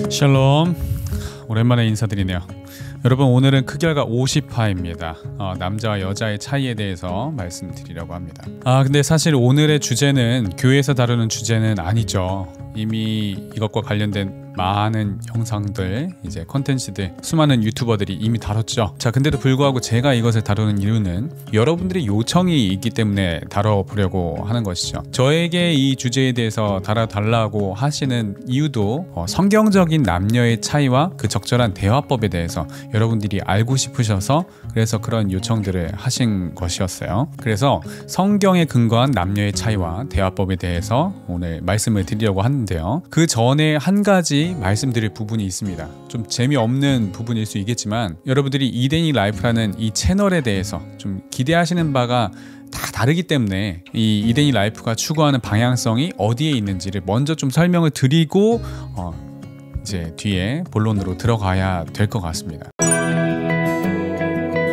샬롬, 오랜만에 인사드리네요. 여러분, 오늘은 크결과 50화입니다. 남자와 여자의 차이에 대해서 말씀드리려고 합니다. 근데 사실 오늘의 주제는 교회에서 다루는 주제는 아니죠. 이미 이것과 관련된 많은 영상들, 이제 컨텐츠들, 수많은 유튜버들이 이미 다뤘죠. 자, 근데도 불구하고 제가 이것을 다루는 이유는 여러분들의 요청이 있기 때문에 다뤄보려고 하는 것이죠. 저에게 이 주제에 대해서 다뤄달라고 하시는 이유도 성경적인 남녀의 차이와 그 적절한 대화법에 대해서 여러분들이 알고 싶으셔서, 그래서 그런 요청들을 하신 것이었어요. 그래서 성경에 근거한 남녀의 차이와 대화법에 대해서 오늘 말씀을 드리려고 하는데요. 그 전에 한 가지 말씀드릴 부분이 있습니다. 좀 재미없는 부분일 수 있겠지만 여러분들이 이데니 라이프라는 이 채널에 대해서 좀 기대하시는 바가 다 다르기 때문에 이 이데니 라이프가 추구하는 방향성이 어디에 있는지를 먼저 좀 설명을 드리고 이제 뒤에 본론으로 들어가야 될 것 같습니다.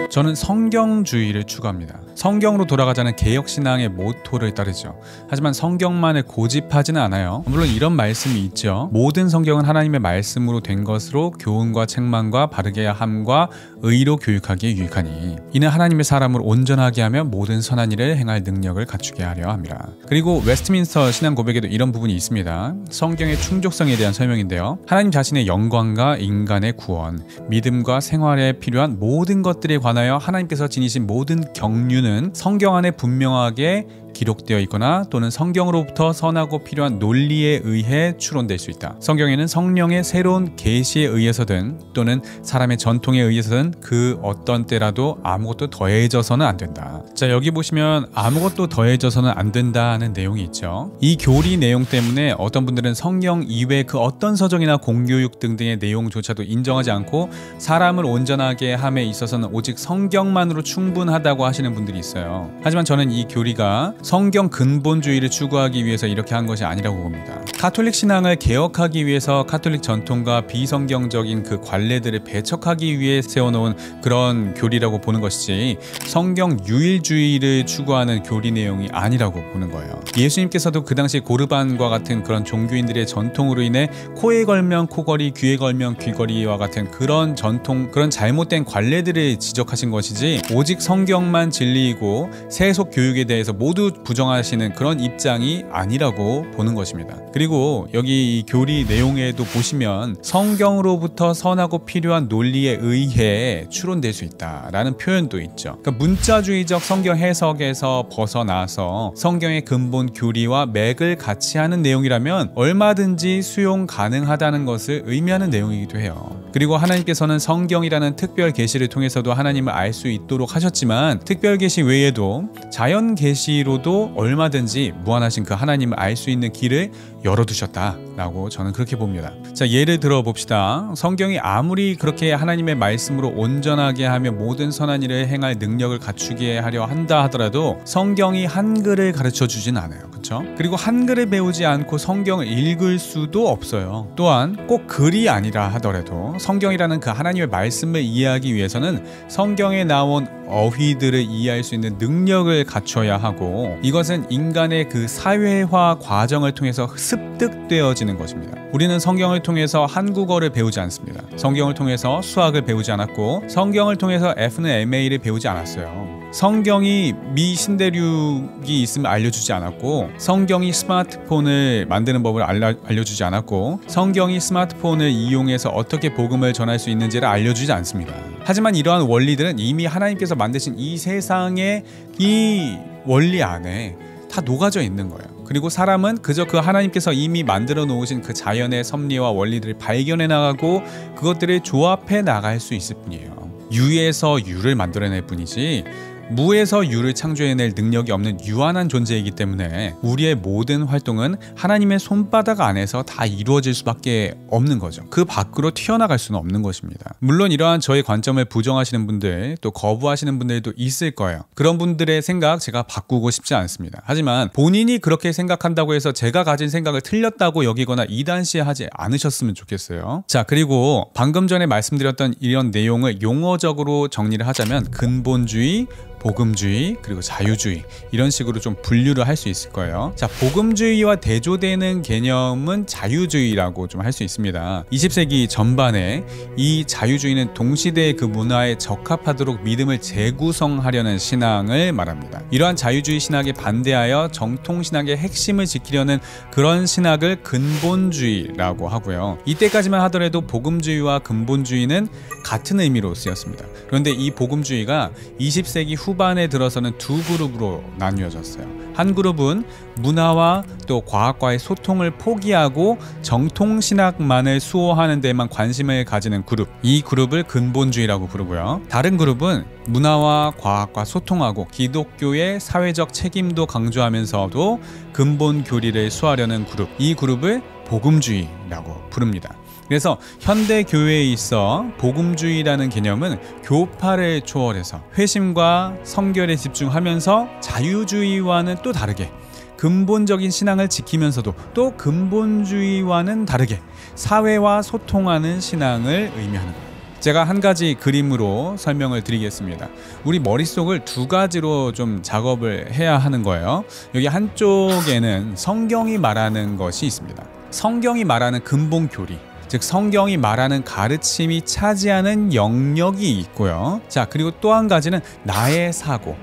저는 성경주의를 추구합니다. 성경으로 돌아가자는 개혁신앙의 모토를 따르죠. 하지만 성경만을 고집하지는 않아요. 물론 이런 말씀이 있죠. 모든 성경은 하나님의 말씀으로 된 것으로 교훈과 책망과 바르게 함과 의로 교육하기에 유익하니 이는 하나님의 사람을 온전하게 하며 모든 선한 일을 행할 능력을 갖추게 하려 함이라. 그리고 웨스트민스터 신앙 고백에도 이런 부분이 있습니다. 성경의 충족성에 대한 설명인데요. 하나님 자신의 영광과 인간의 구원, 믿음과 생활에 필요한 모든 것들에 관하여 하나님께서 지니신 모든 경륜은 성경 안에 분명하게 기록되어 있거나 또는 성경으로부터 선하고 필요한 논리에 의해 추론될 수 있다. 성경에는 성령의 새로운 계시에 의해서든 또는 사람의 전통에 의해서든 그 어떤 때라도 아무것도 더해져서는 안 된다. 자, 여기 보시면 아무것도 더해져서는 안 된다는 내용이 있죠. 이 교리 내용 때문에 어떤 분들은 성경 이외의 그 어떤 서적이나 공교육 등등의 내용조차도 인정하지 않고 사람을 온전하게 함에 있어서는 오직 성경만으로 충분하다고 하시는 분들이 있어요. 하지만 저는 이 교리가 성경 근본주의를 추구하기 위해서 이렇게 한 것이 아니라고 봅니다. 가톨릭 신앙을 개혁하기 위해서 가톨릭 전통과 비성경적인 그 관례들을 배척하기 위해 세워놓은 그런 교리라고 보는 것이지 성경 유일주의를 추구하는 교리 내용이 아니라고 보는 거예요. 예수님께서도 그 당시 고르반과 같은 그런 종교인들의 전통으로 인해 코에 걸면 코걸이, 귀에 걸면 귀걸이와 같은 그런 전통, 그런 잘못된 관례들을 지적하신 것이지 오직 성경만 진리이고 세속 교육에 대해서 모두 부정하시는 그런 입장이 아니라고 보는 것입니다. 그리고 여기 이 교리 내용에도 보시면 성경으로부터 선하고 필요한 논리에 의해 추론될 수 있다라는 표현도 있죠. 그러니까 문자주의적 성경 해석에서 벗어나서 성경의 근본 교리와 맥을 같이 하는 내용이라면 얼마든지 수용 가능하다는 것을 의미하는 내용이기도 해요. 그리고 하나님께서는 성경이라는 특별 계시를 통해서도 하나님을 알 수 있도록 하셨지만 특별 계시 외에도 자연 계시로도 얼마든지 무한하신 그 하나님을 알 수 있는 길을 열어두셨다라고 저는 그렇게 봅니다. 자, 예를 들어 봅시다. 성경이 아무리 그렇게 하나님의 말씀으로 온전하게 하며 모든 선한 일을 행할 능력을 갖추게 하려 한다 하더라도 성경이 한글을 가르쳐 주진 않아요. 그렇죠? 그리고 한글을 배우지 않고 성경을 읽을 수도 없어요. 또한 꼭 글이 아니라 하더라도 성경이라는 그 하나님의 말씀을 이해하기 위해서는 성경에 나온 어휘들을 이해할 수 있는 능력을 갖춰야 하고 이것은 인간의 그 사회화 과정을 통해서 습득되어지는 것입니다. 우리는 성경을 통해서 한국어를 배우지 않습니다. 성경을 통해서 수학을 배우지 않았고 성경을 통해서 F는 MA를 배우지 않았어요. 성경이 미신대륙이 있음을 알려주지 않았고 성경이 스마트폰을 만드는 법을 알려주지 않았고 성경이 스마트폰을 이용해서 어떻게 복음을 전할 수 있는지를 알려주지 않습니다. 하지만 이러한 원리들은 이미 하나님께서 만드신 이 세상의 이 원리 안에 다 녹아져 있는 거예요. 그리고 사람은 그저 그 하나님께서 이미 만들어 놓으신 그 자연의 섭리와 원리들을 발견해 나가고 그것들을 조합해 나갈 수 있을 뿐이에요. 유에서 유를 만들어낼 뿐이지 무에서 유를 창조해낼 능력이 없는 유한한 존재이기 때문에 우리의 모든 활동은 하나님의 손바닥 안에서 다 이루어질 수밖에 없는 거죠. 그 밖으로 튀어나갈 수는 없는 것입니다. 물론 이러한 저의 관점을 부정하시는 분들, 또 거부하시는 분들도 있을 거예요. 그런 분들의 생각 제가 바꾸고 싶지 않습니다. 하지만 본인이 그렇게 생각한다고 해서 제가 가진 생각을 틀렸다고 여기거나 이단시하지 않으셨으면 좋겠어요. 자, 그리고 방금 전에 말씀드렸던 이런 내용을 용어적으로 정리를 하자면 근본주의, 복음주의, 그리고 자유주의 이런 식으로 좀 분류를 할 수 있을 거예요. 자, 복음주의와 대조되는 개념은 자유주의라고 좀 할 수 있습니다. 20세기 전반에 이 자유주의는 동시대의 그 문화에 적합하도록 믿음을 재구성하려는 신앙을 말합니다. 이러한 자유주의 신학에 반대하여 정통신학의 핵심을 지키려는 그런 신학을 근본주의라고 하고요. 이때까지만 하더라도 복음주의와 근본주의는 같은 의미로 쓰였습니다. 그런데 이 복음주의가 20세기 후반에 들어서는 두 그룹으로 나뉘어졌어요. 한 그룹은 문화와 또 과학과의 소통을 포기하고 정통신학만을 수호하는 데만 관심을 가지는 그룹, 이 그룹을 근본주의라고 부르고요. 다른 그룹은 문화와 과학과 소통하고 기독교의 사회적 책임도 강조하면서도 근본 교리를 수호하려는 그룹, 이 그룹을 복음주의라고 부릅니다. 그래서 현대 교회에 있어 복음주의라는 개념은 교파를 초월해서 회심과 성결에 집중하면서 자유주의와는 또 다르게 근본적인 신앙을 지키면서도 또 근본주의와는 다르게 사회와 소통하는 신앙을 의미하는 거예요. 제가 한 가지 그림으로 설명을 드리겠습니다. 우리 머릿속을 두 가지로 좀 작업을 해야 하는 거예요. 여기 한쪽에는 성경이 말하는 것이 있습니다. 성경이 말하는 근본 교리, 즉 성경이 말하는 가르침이 차지하는 영역이 있고요. 자, 그리고 또 한 가지는 나의 사고,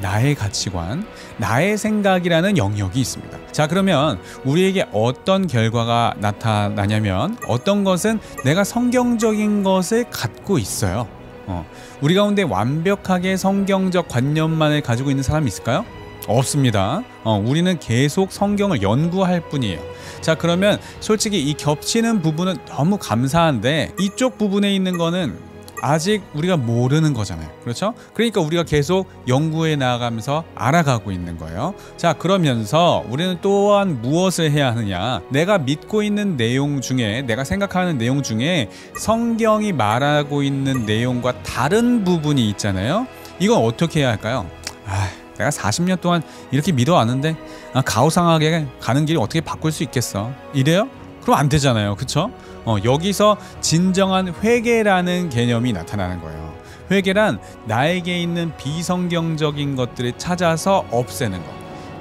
나의 가치관, 나의 생각이라는 영역이 있습니다. 자, 그러면 우리에게 어떤 결과가 나타나냐면 어떤 것은 내가 성경적인 것을 갖고 있어요. 우리 가운데 완벽하게 성경적 관념만을 가지고 있는 사람이 있을까요? 없습니다. 우리는 계속 성경을 연구할 뿐이에요. 자, 그러면 솔직히 이 겹치는 부분은 너무 감사한데 이쪽 부분에 있는 거는 아직 우리가 모르는 거잖아요. 그렇죠? 그러니까 우리가 계속 연구해 나가면서 알아가고 있는 거예요. 자, 그러면서 우리는 또한 무엇을 해야 하느냐? 내가 믿고 있는 내용 중에, 내가 생각하는 내용 중에 성경이 말하고 있는 내용과 다른 부분이 있잖아요. 이건 어떻게 해야 할까요? 내가 40년 동안 이렇게 믿어왔는데 가오상하게 가는 길을 어떻게 바꿀 수 있겠어? 이래요? 그럼 안 되잖아요. 그쵸? 여기서 진정한 회개라는 개념이 나타나는 거예요. 회개란 나에게 있는 비성경적인 것들을 찾아서 없애는 것,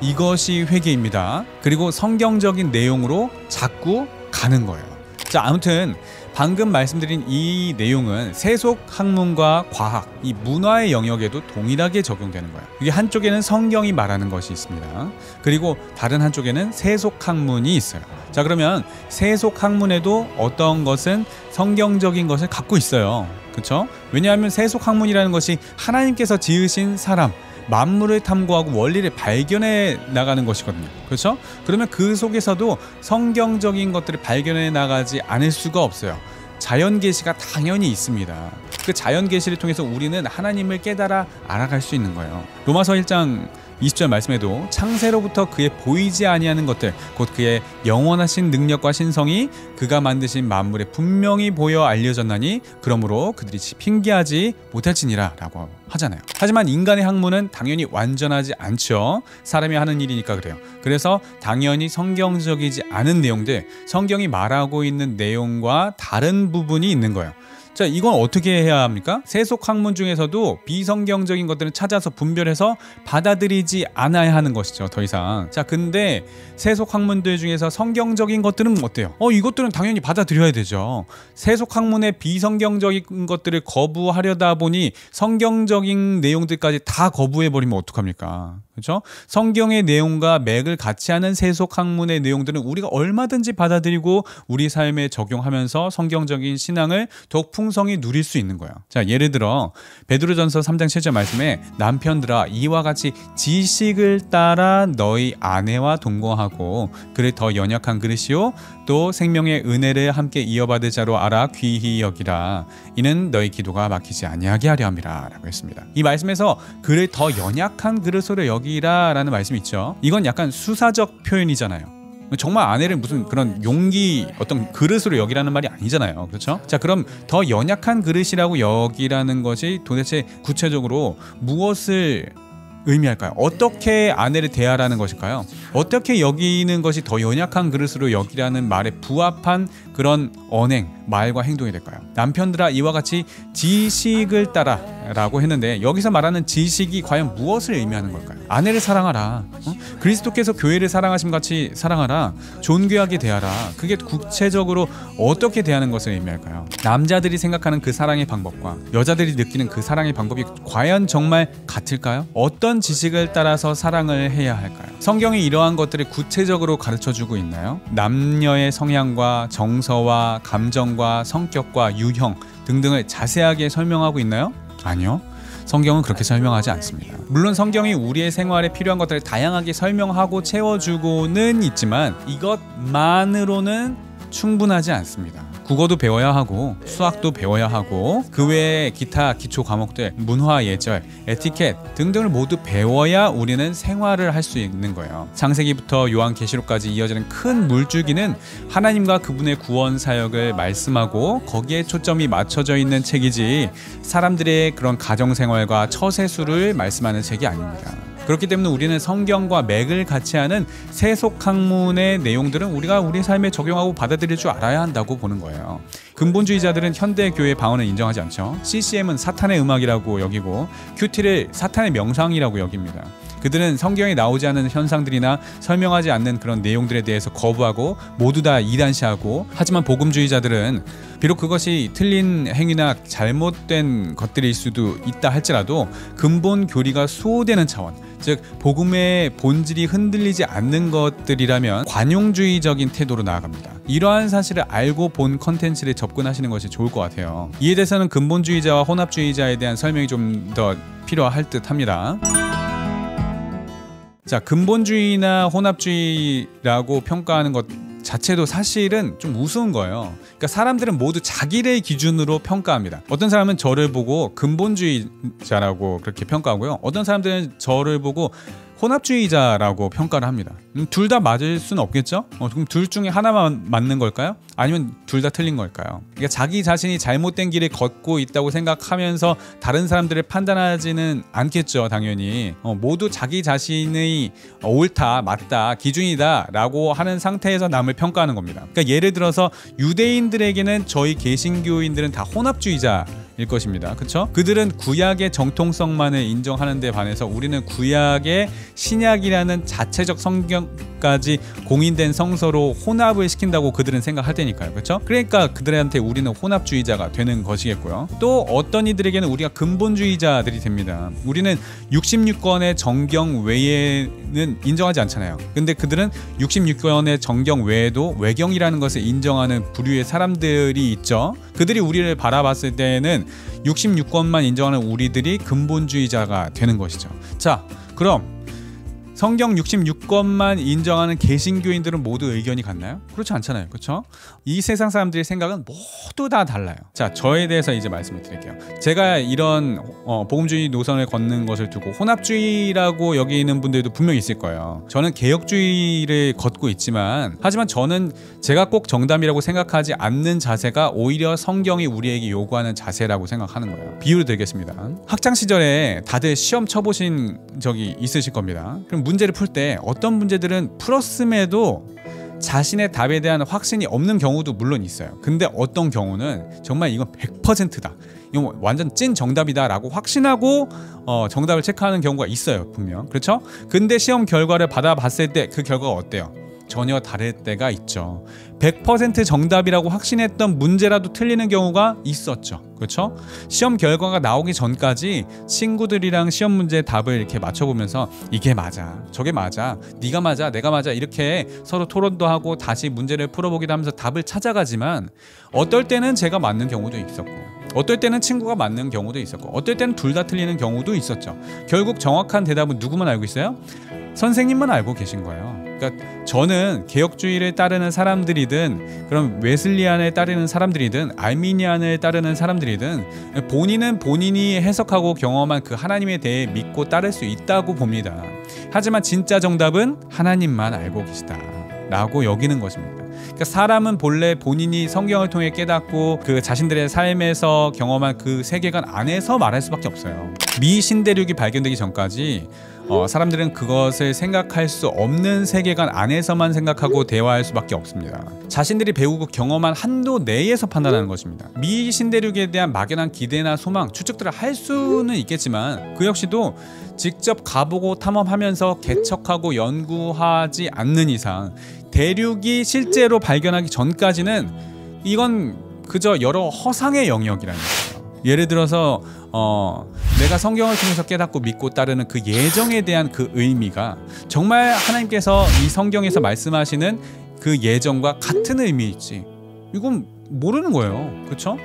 이것이 회개입니다. 그리고 성경적인 내용으로 자꾸 가는 거예요. 자, 아무튼 방금 말씀드린 이 내용은 세속학문과 과학, 이 문화의 영역에도 동일하게 적용되는 거예요. 이게 한쪽에는 성경이 말하는 것이 있습니다. 그리고 다른 한쪽에는 세속학문이 있어요. 자, 그러면 세속학문에도 어떤 것은 성경적인 것을 갖고 있어요. 그렇죠? 왜냐하면 세속학문이라는 것이 하나님께서 지으신 사람, 만물을 탐구하고 원리를 발견해 나가는 것이거든요. 그렇죠? 그러면 그 속에서도 성경적인 것들을 발견해 나가지 않을 수가 없어요. 자연 계시가 당연히 있습니다. 그 자연 계시를 통해서 우리는 하나님을 깨달아 알아갈 수 있는 거예요. 로마서 1장 20절 말씀에도 창세로부터 그의 보이지 아니하는 것들, 곧 그의 영원하신 능력과 신성이 그가 만드신 만물에 분명히 보여 알려졌나니 그러므로 그들이 핑계하지 못할지니라 라고 하잖아요. 하지만 인간의 학문은 당연히 완전하지 않죠. 사람이 하는 일이니까 그래요. 그래서 당연히 성경적이지 않은 내용들, 성경이 말하고 있는 내용과 다른 부분이 있는 거예요. 자, 이건 어떻게 해야 합니까? 세속학문 중에서도 비성경적인 것들은 찾아서 분별해서 받아들이지 않아야 하는 것이죠, 더 이상. 자, 근데 세속학문들 중에서 성경적인 것들은 어때요? 이것들은 당연히 받아들여야 되죠. 세속학문의 비성경적인 것들을 거부하려다 보니 성경적인 내용들까지 다 거부해버리면 어떡합니까? 그렇죠? 성경의 내용과 맥을 같이 하는 세속학문의 내용들은 우리가 얼마든지 받아들이고 우리 삶에 적용하면서 성경적인 신앙을 더욱 풍성히 누릴 수 있는 거예요. 자, 예를 들어 베드로전서 3장 7절 말씀에 남편들아 이와 같이 지식을 따라 너희 아내와 동거하고 그를 더 연약한 그릇이요 또 생명의 은혜를 함께 이어받을 자로 알아 귀히 여기라. 이는 너희 기도가 막히지 아니하게 하려 함이라 라고 했습니다. 이 말씀에서 그를 더 연약한 그릇으로 여기라 라는 말씀이 있죠. 이건 약간 수사적 표현이잖아요. 정말 아내를 무슨 그런 용기 어떤 그릇으로 여기라는 말이 아니잖아요. 그렇죠? 자, 그럼 더 연약한 그릇이라고 여기라는 것이 도대체 구체적으로 무엇을 의미할까요? 어떻게 아내를 대하라는 것일까요? 어떻게 여기는 것이 더 연약한 그릇으로 여기라는 말에 부합한 그런 언행, 말과 행동이 될까요? 남편들아 이와 같이 지식을 따라 라고 했는데 여기서 말하는 지식이 과연 무엇을 의미하는 걸까요? 아내를 사랑하라, 그리스도께서 교회를 사랑하심 같이 사랑하라, 존귀하게 대하라. 그게 구체적으로 어떻게 대하는 것을 의미할까요? 남자들이 생각하는 그 사랑의 방법과 여자들이 느끼는 그 사랑의 방법이 과연 정말 같을까요? 어떤 지식을 따라서 사랑을 해야 할까요? 성경이 이러한 것들을 구체적으로 가르쳐주고 있나요? 남녀의 성향과 정서와 감정과 성격과 유형 등등을 자세하게 설명하고 있나요? 아니요. 성경은 그렇게 설명하지 않습니다. 물론 성경이 우리의 생활에 필요한 것들을 다양하게 설명하고 채워주고는 있지만 이것만으로는 충분하지 않습니다. 국어도 배워야 하고 수학도 배워야 하고 그 외에 기타 기초 과목들, 문화, 예절, 에티켓 등등을 모두 배워야 우리는 생활을 할 수 있는 거예요. 창세기부터 요한계시록까지 이어지는 큰 물줄기는 하나님과 그분의 구원 사역을 말씀하고 거기에 초점이 맞춰져 있는 책이지 사람들의 그런 가정생활과 처세술을 말씀하는 책이 아닙니다. 그렇기 때문에 우리는 성경과 맥을 같이 하는 세속 학문의 내용들은 우리가 우리 삶에 적용하고 받아들일 줄 알아야 한다고 보는 거예요. 근본주의자들은 현대 교회 방언을 인정하지 않죠. CCM은 사탄의 음악이라고 여기고 큐티를 사탄의 명상이라고 여깁니다. 그들은 성경에 나오지 않는 현상들이나 설명하지 않는 그런 내용들에 대해서 거부하고 모두 다 이단시하고, 하지만 복음주의자들은 비록 그것이 틀린 행위나 잘못된 것들일 수도 있다 할지라도 근본 교리가 수호되는 차원, 즉 복음의 본질이 흔들리지 않는 것들이라면 관용주의적인 태도로 나아갑니다. 이러한 사실을 알고 본 컨텐츠를 접근하시는 것이 좋을 것 같아요. 이에 대해서는 근본주의자와 혼합주의자에 대한 설명이 좀 더 필요할 듯 합니다. 자, 근본주의나 혼합주의라고 평가하는 것 자체도 사실은 좀 우스운 거예요. 그러니까 사람들은 모두 자기를 기준으로 평가합니다. 어떤 사람은 저를 보고 근본주의자라고 그렇게 평가하고요. 어떤 사람들은 저를 보고 혼합주의자라고 평가를 합니다. 둘 다 맞을 수는 없겠죠? 그럼 둘 중에 하나만 맞는 걸까요? 아니면 둘 다 틀린 걸까요? 그러니까 자기 자신이 잘못된 길을 걷고 있다고 생각하면서 다른 사람들을 판단하지는 않겠죠, 당연히. 모두 자기 자신의 옳다, 맞다, 기준이다 라고 하는 상태에서 남을 평가하는 겁니다. 그러니까 예를 들어서 유대인들에게는 저희 개신교인들은 다 혼합주의자일 것입니다. 그렇죠? 그들은 구약의 정통성만을 인정하는 데 반해서 우리는 구약의 신약이라는 자체적 성경까지 공인된 성서로 혼합을 시킨다고 그들은 생각할 테니까요. 그렇죠? 그러니까 그들한테 우리는 혼합주의자가 되는 것이겠고요. 또 어떤 이들에게는 우리가 근본주의자들이 됩니다. 우리는 66권의 정경 외에는 인정하지 않잖아요. 근데 그들은 66권의 정경 외에도 외경이라는 것을 인정하는 부류의 사람들이 있죠. 그들이 우리를 바라봤을 때에는 66권만 인정하는 우리들이 근본주의자가 되는 것이죠. 자, 그럼 성경 66권만 인정하는 개신교인들은 모두 의견이 같나요? 그렇지 않잖아요. 그렇죠? 이 세상 사람들의 생각은 모두 다 달라요. 자, 저에 대해서 이제 말씀을 드릴게요. 제가 이런 복음주의 노선을 걷는 것을 두고 혼합주의라고 여기는 분들도 분명히 있을 거예요. 저는 개혁주의를 걷고 있지만, 하지만 저는 제가 꼭 정답이라고 생각하지 않는 자세가 오히려 성경이 우리에게 요구하는 자세라고 생각하는 거예요. 비유를 드리겠습니다. 학창 시절에 다들 시험 쳐보신 적이 있으실 겁니다. 그럼 문제를 풀 때 어떤 문제들은 풀었음에도 자신의 답에 대한 확신이 없는 경우도 물론 있어요. 근데 어떤 경우는 정말 이건 100%다, 이건 완전 찐 정답이다 라고 확신하고 정답을 체크하는 경우가 있어요, 분명. 그렇죠? 근데 시험 결과를 받아봤을 때 그 결과가 어때요? 전혀 다를 때가 있죠. 100% 정답이라고 확신했던 문제라도 틀리는 경우가 있었죠. 그렇죠? 시험 결과가 나오기 전까지 친구들이랑 시험 문제 답을 이렇게 맞춰보면서 이게 맞아, 저게 맞아, 네가 맞아, 내가 맞아, 이렇게 서로 토론도 하고 다시 문제를 풀어보기도 하면서 답을 찾아가지만, 어떨 때는 제가 맞는 경우도 있었고 어떨 때는 친구가 맞는 경우도 있었고 어떨 때는 둘 다 틀리는 경우도 있었죠. 결국 정확한 대답은 누구만 알고 있어요? 선생님만 알고 계신 거예요. 그러니까 저는 개혁주의를 따르는 사람들이든 그럼 웨슬리안을 따르는 사람들이든 알미니안을 따르는 사람들이든 본인은 본인이 해석하고 경험한 그 하나님에 대해 믿고 따를 수 있다고 봅니다. 하지만 진짜 정답은 하나님만 알고 계시다 라고 여기는 것입니다. 그러니까 사람은 본래 본인이 성경을 통해 깨닫고 그 자신들의 삶에서 경험한 그 세계관 안에서 말할 수밖에 없어요. 미 신대륙이 발견되기 전까지 사람들은 그것을 생각할 수 없는 세계관 안에서만 생각하고 대화할 수밖에 없습니다. 자신들이 배우고 경험한 한도 내에서 판단하는 것입니다. 미 신대륙에 대한 막연한 기대나 소망, 추측들을 할 수는 있겠지만 그 역시도 직접 가보고 탐험하면서 개척하고 연구하지 않는 이상 대륙이 실제로 발견하기 전까지는 이건 그저 여러 허상의 영역이라는 거예요. 예를 들어서 내가 성경을 통해서 깨닫고 믿고 따르는 그 예정에 대한 그 의미가 정말 하나님께서 이 성경에서 말씀하시는 그 예정과 같은 의미일지 이건 모르는 거예요. 그렇죠?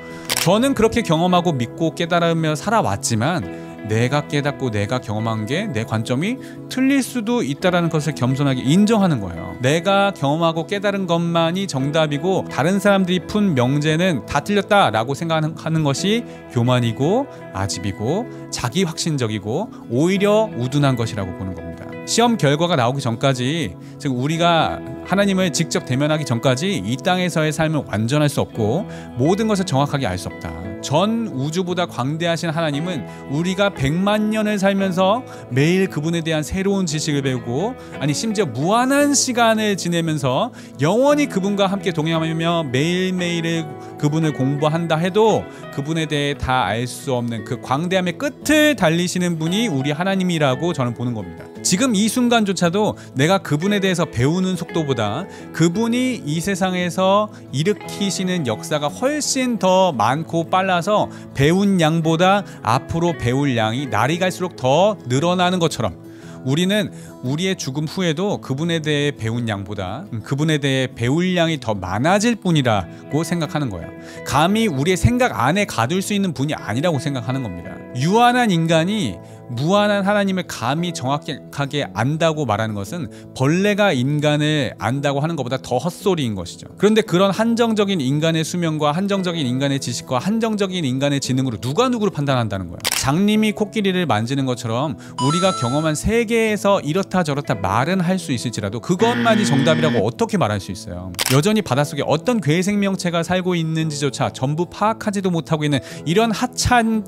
저는 그렇게 경험하고 믿고 깨달으며 살아왔지만 내가 깨닫고 내가 경험한 게 내 관점이 틀릴 수도 있다는 것을 겸손하게 인정하는 거예요. 내가 경험하고 깨달은 것만이 정답이고 다른 사람들이 푼 명제는 다 틀렸다라고 생각하는 것이 교만이고 아집이고 자기 확신적이고 오히려 우둔한 것이라고 보는 겁니다. 시험 결과가 나오기 전까지, 즉 우리가 하나님을 직접 대면하기 전까지 이 땅에서의 삶을 완전할 수 없고 모든 것을 정확하게 알 수 없다. 전 우주보다 광대하신 하나님은 우리가 100만 년을 살면서 매일 그분에 대한 새로운 지식을 배우고, 아니 심지어 무한한 시간을 지내면서 영원히 그분과 함께 동행하며 매일매일 그분을 공부한다 해도 그분에 대해 다 알 수 없는 그 광대함의 끝을 달리시는 분이 우리 하나님이라고 저는 보는 겁니다. 지금 이 순간조차도 내가 그분에 대해서 배우는 속도보다 그분이 이 세상에서 일으키시는 역사가 훨씬 더 많고 빨라서 배운 양보다 앞으로 배울 양이 날이 갈수록 더 늘어나는 것처럼 우리는 우리의 죽음 후에도 그분에 대해 배운 양보다 그분에 대해 배울 양이 더 많아질 뿐이라고 생각하는 거예요. 감히 우리의 생각 안에 가둘 수 있는 분이 아니라고 생각하는 겁니다. 유한한 인간이 무한한 하나님을 감히 정확하게 안다고 말하는 것은 벌레가 인간을 안다고 하는 것보다 더 헛소리인 것이죠. 그런데 그런 한정적인 인간의 수명과 한정적인 인간의 지식과 한정적인 인간의 지능으로 누가 누구를 판단한다는 거예요. 장님이 코끼리를 만지는 것처럼 우리가 경험한 세계에서 이렇다 저렇다 말은 할 수 있을지라도 그것만이 정답이라고 어떻게 말할 수 있어요. 여전히 바닷속에 어떤 괴 생명체가 살고 있는지조차 전부 파악하지도 못하고 있는 이런 하찮은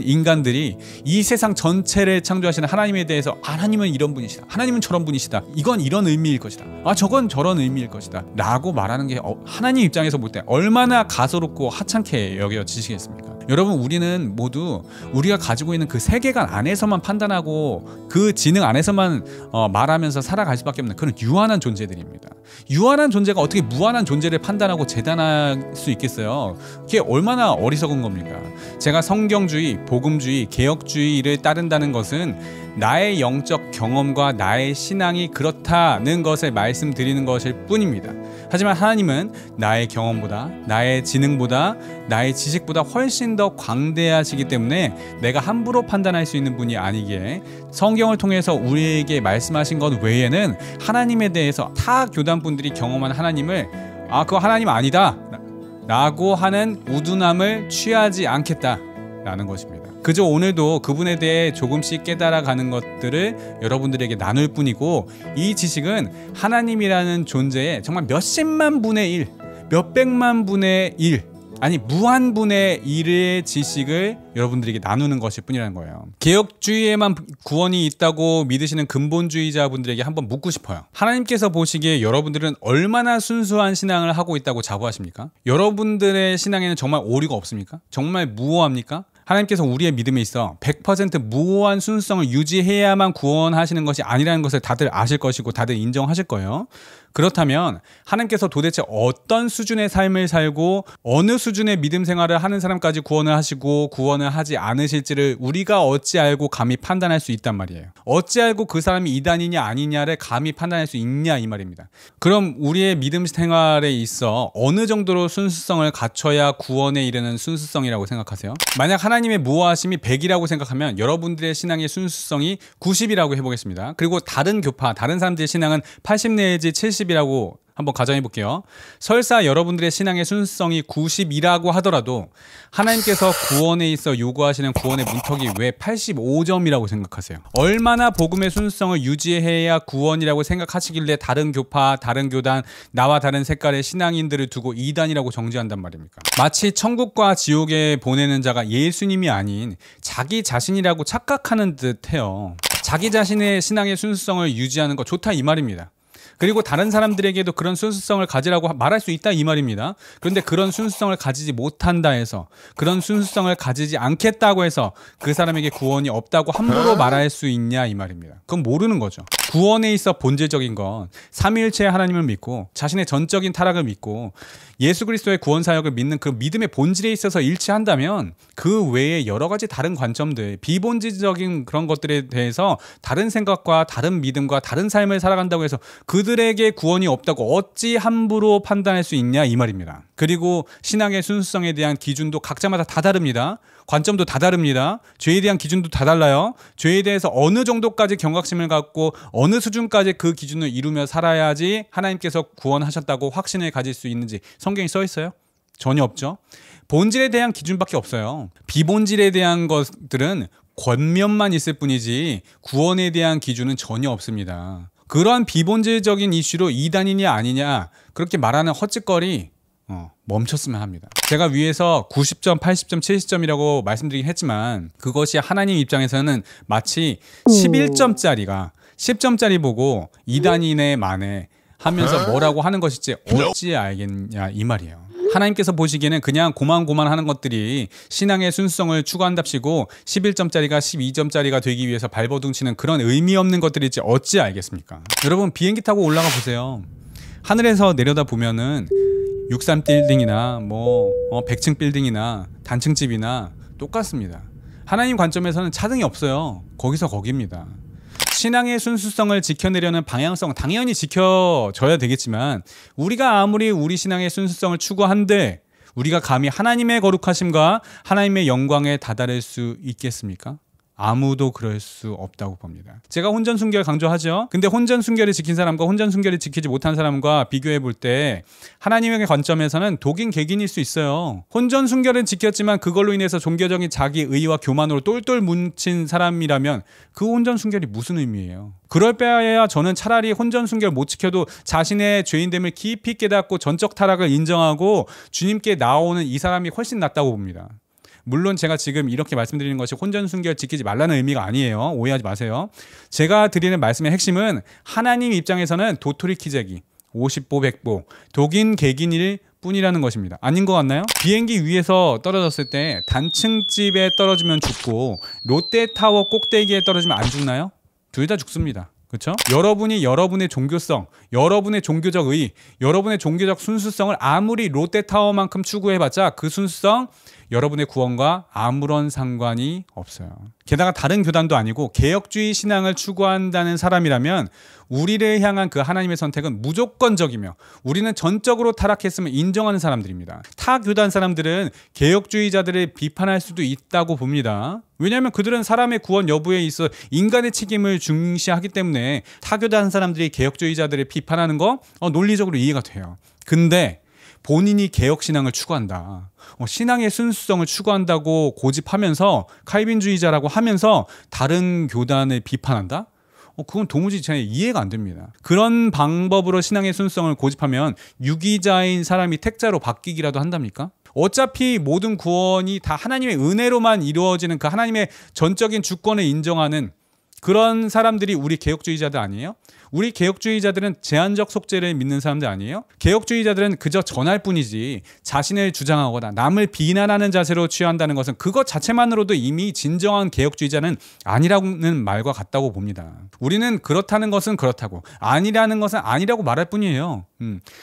인간들이 이 세상 전체를 창조하시는 하나님에 대해서 하나님은 이런 분이시다, 하나님은 저런 분이시다, 이건 이런 의미일 것이다, 저건 저런 의미일 것이다 라고 말하는 게 하나님 입장에서 볼 때 얼마나 가소롭고 하찮게 여겨지시겠습니까? 여러분, 우리는 모두 우리가 가지고 있는 그 세계관 안에서만 판단하고 그 지능 안에서만 말하면서 살아갈 수밖에 없는 그런 유한한 존재들입니다. 유한한 존재가 어떻게 무한한 존재를 판단하고 재단할 수 있겠어요? 그게 얼마나 어리석은 겁니까? 제가 성경주의, 복음주의, 개혁주의를 따른다는 것은 나의 영적 경험과 나의 신앙이 그렇다는 것을 말씀드리는 것일 뿐입니다. 하지만 하나님은 나의 경험보다, 나의 지능보다, 나의 지식보다 훨씬 더 광대하시기 때문에 내가 함부로 판단할 수 있는 분이 아니기에 성경을 통해서 우리에게 말씀하신 것 외에는 하나님에 대해서 타 교단분들이 경험한 하나님을 그거 하나님 아니다 라고 하는 우둔함을 취하지 않겠다 라는 것입니다. 그저 오늘도 그분에 대해 조금씩 깨달아가는 것들을 여러분들에게 나눌 뿐이고, 이 지식은 하나님이라는 존재의 정말 몇십만 분의 1, 몇백만 분의 1, 아니 무한분의 1의 지식을 여러분들에게 나누는 것일 뿐이라는 거예요. 개혁주의에만 구원이 있다고 믿으시는 근본주의자분들에게 한번 묻고 싶어요. 하나님께서 보시기에 여러분들은 얼마나 순수한 신앙을 하고 있다고 자부하십니까? 여러분들의 신앙에는 정말 오류가 없습니까? 정말 무오합니까? 하나님께서 우리의 믿음에 있어 100% 무오한 순수성을 유지해야만 구원하시는 것이 아니라는 것을 다들 아실 것이고 다들 인정하실 거예요. 그렇다면 하나님께서 도대체 어떤 수준의 삶을 살고 어느 수준의 믿음 생활을 하는 사람까지 구원을 하시고 구원을 하지 않으실지를 우리가 어찌 알고 감히 판단할 수 있단 말이에요. 어찌 알고 그 사람이 이단이냐 아니냐를 감히 판단할 수 있냐 이 말입니다. 그럼 우리의 믿음 생활에 있어 어느 정도로 순수성을 갖춰야 구원에 이르는 순수성이라고 생각하세요? 만약 하나님의 무오하심이 100이라고 생각하면 여러분들의 신앙의 순수성이 90이라고 해보겠습니다. 그리고 다른 교파, 다른 사람들의 신앙은 80 내지 70이라고 한번 가정해 볼게요. 설사 여러분들의 신앙의 순수성이 90이라고 하더라도 하나님께서 구원에 있어 요구하시는 구원의 문턱이 왜 85점이라고 생각하세요? 얼마나 복음의 순수성을 유지해야 구원이라고 생각하시길래 다른 교파, 다른 교단, 나와 다른 색깔의 신앙인들을 두고 이단이라고 정죄한단 말입니까? 마치 천국과 지옥에 보내는 자가 예수님이 아닌 자기 자신이라고 착각하는 듯해요. 자기 자신의 신앙의 순수성을 유지하는 거 좋다 이 말입니다. 그리고 다른 사람들에게도 그런 순수성을 가지라고 말할 수 있다 이 말입니다. 그런데 그런 순수성을 가지지 못한다 해서, 그런 순수성을 가지지 않겠다고 해서 그 사람에게 구원이 없다고 함부로 말할 수 있냐 이 말입니다. 그건 모르는 거죠. 구원에 있어 본질적인 건 삼위일체의 하나님을 믿고 자신의 전적인 타락을 믿고 예수 그리스도의 구원 사역을 믿는 그 믿음의 본질에 있어서 일치한다면 그 외에 여러 가지 다른 관점들, 비본질적인 그런 것들에 대해서 다른 생각과 다른 믿음과 다른 삶을 살아간다고 해서 그들에게 구원이 없다고 어찌 함부로 판단할 수 있냐 이 말입니다. 그리고 신앙의 순수성에 대한 기준도 각자마다 다 다릅니다. 관점도 다 다릅니다. 죄에 대한 기준도 다 달라요. 죄에 대해서 어느 정도까지 경각심을 갖고 어느 수준까지 그 기준을 이루며 살아야지 하나님께서 구원하셨다고 확신을 가질 수 있는지 성경에 써 있어요? 전혀 없죠. 본질에 대한 기준밖에 없어요. 비본질에 대한 것들은 권면만 있을 뿐이지 구원에 대한 기준은 전혀 없습니다. 그러한 비본질적인 이슈로 이단이냐 아니냐 그렇게 말하는 헛짓거리 멈췄으면 합니다. 제가 위에서 90점, 80점, 70점이라고 말씀드리긴 했지만 그것이 하나님 입장에서는 마치 11점짜리가 10점짜리 보고 이단이네 마네 하면서 뭐라고 하는 것일지 어찌 알겠냐 이 말이에요. 하나님께서 보시기에는 그냥 고만고만하는 것들이 신앙의 순수성을 추구한답시고 11점짜리가 12점짜리가 되기 위해서 발버둥치는 그런 의미 없는 것들일지 어찌 알겠습니까? 여러분 비행기 타고 올라가 보세요. 하늘에서 내려다 보면은 63 빌딩이나 100층 빌딩이나 단층집이나 똑같습니다. 하나님 관점에서는 차등이 없어요. 거기서 거기입니다. 신앙의 순수성을 지켜내려는 방향성 당연히 지켜져야 되겠지만 우리가 아무리 우리 신앙의 순수성을 추구한데 우리가 감히 하나님의 거룩하심과 하나님의 영광에 다다를 수 있겠습니까? 아무도 그럴 수 없다고 봅니다. 제가 혼전순결 강조하죠. 근데 혼전순결을 지킨 사람과 혼전순결을 지키지 못한 사람과 비교해 볼 때 하나님의 관점에서는 독인 객인일 수 있어요. 혼전순결은 지켰지만 그걸로 인해서 종교적인 자기 의와 교만으로 똘똘 뭉친 사람이라면 그 혼전순결이 무슨 의미예요? 그럴 바에야 저는 차라리 혼전순결 못 지켜도 자신의 죄인됨을 깊이 깨닫고 전적 타락을 인정하고 주님께 나오는 이 사람이 훨씬 낫다고 봅니다. 물론 제가 지금 이렇게 말씀드리는 것이 혼전순결 지키지 말라는 의미가 아니에요. 오해하지 마세요. 제가 드리는 말씀의 핵심은 하나님 입장에서는 도토리 키재기, 50보 100보, 독인 객인일 뿐이라는 것입니다. 아닌 것 같나요? 비행기 위에서 떨어졌을 때 단층집에 떨어지면 죽고 롯데타워 꼭대기에 떨어지면 안 죽나요? 둘 다 죽습니다. 그렇죠? 여러분이 여러분의 종교성, 여러분의 종교적 의, 여러분의 종교적 순수성을 아무리 롯데타워만큼 추구해봤자 그 순수성 여러분의 구원과 아무런 상관이 없어요. 게다가 다른 교단도 아니고 개혁주의 신앙을 추구한다는 사람이라면 우리를 향한 그 하나님의 선택은 무조건적이며 우리는 전적으로 타락했음을 인정하는 사람들입니다. 타 교단 사람들은 개혁주의자들을 비판할 수도 있다고 봅니다. 왜냐하면 그들은 사람의 구원 여부에 있어 인간의 책임을 중시하기 때문에 타 교단 사람들이 개혁주의자들을 비판하는 거 논리적으로 이해가 돼요. 근데 본인이 개혁신앙을 추구한다. 신앙의 순수성을 추구한다고 고집하면서 칼빈주의자라고 하면서 다른 교단을 비판한다? 그건 도무지 제 이해가 안 됩니다. 그런 방법으로 신앙의 순수성을 고집하면 유기자인 사람이 택자로 바뀌기라도 한답니까? 어차피 모든 구원이 다 하나님의 은혜로만 이루어지는 그 하나님의 전적인 주권을 인정하는 그런 사람들이 우리 개혁주의자들 아니에요? 우리 개혁주의자들은 제한적 속죄를 믿는 사람들 아니에요? 개혁주의자들은 그저 전할 뿐이지 자신을 주장하거나 남을 비난하는 자세로 취한다는 것은 그것 자체만으로도 이미 진정한 개혁주의자는 아니라는 말과 같다고 봅니다. 우리는 그렇다는 것은 그렇다고 아니라는 것은 아니라고 말할 뿐이에요.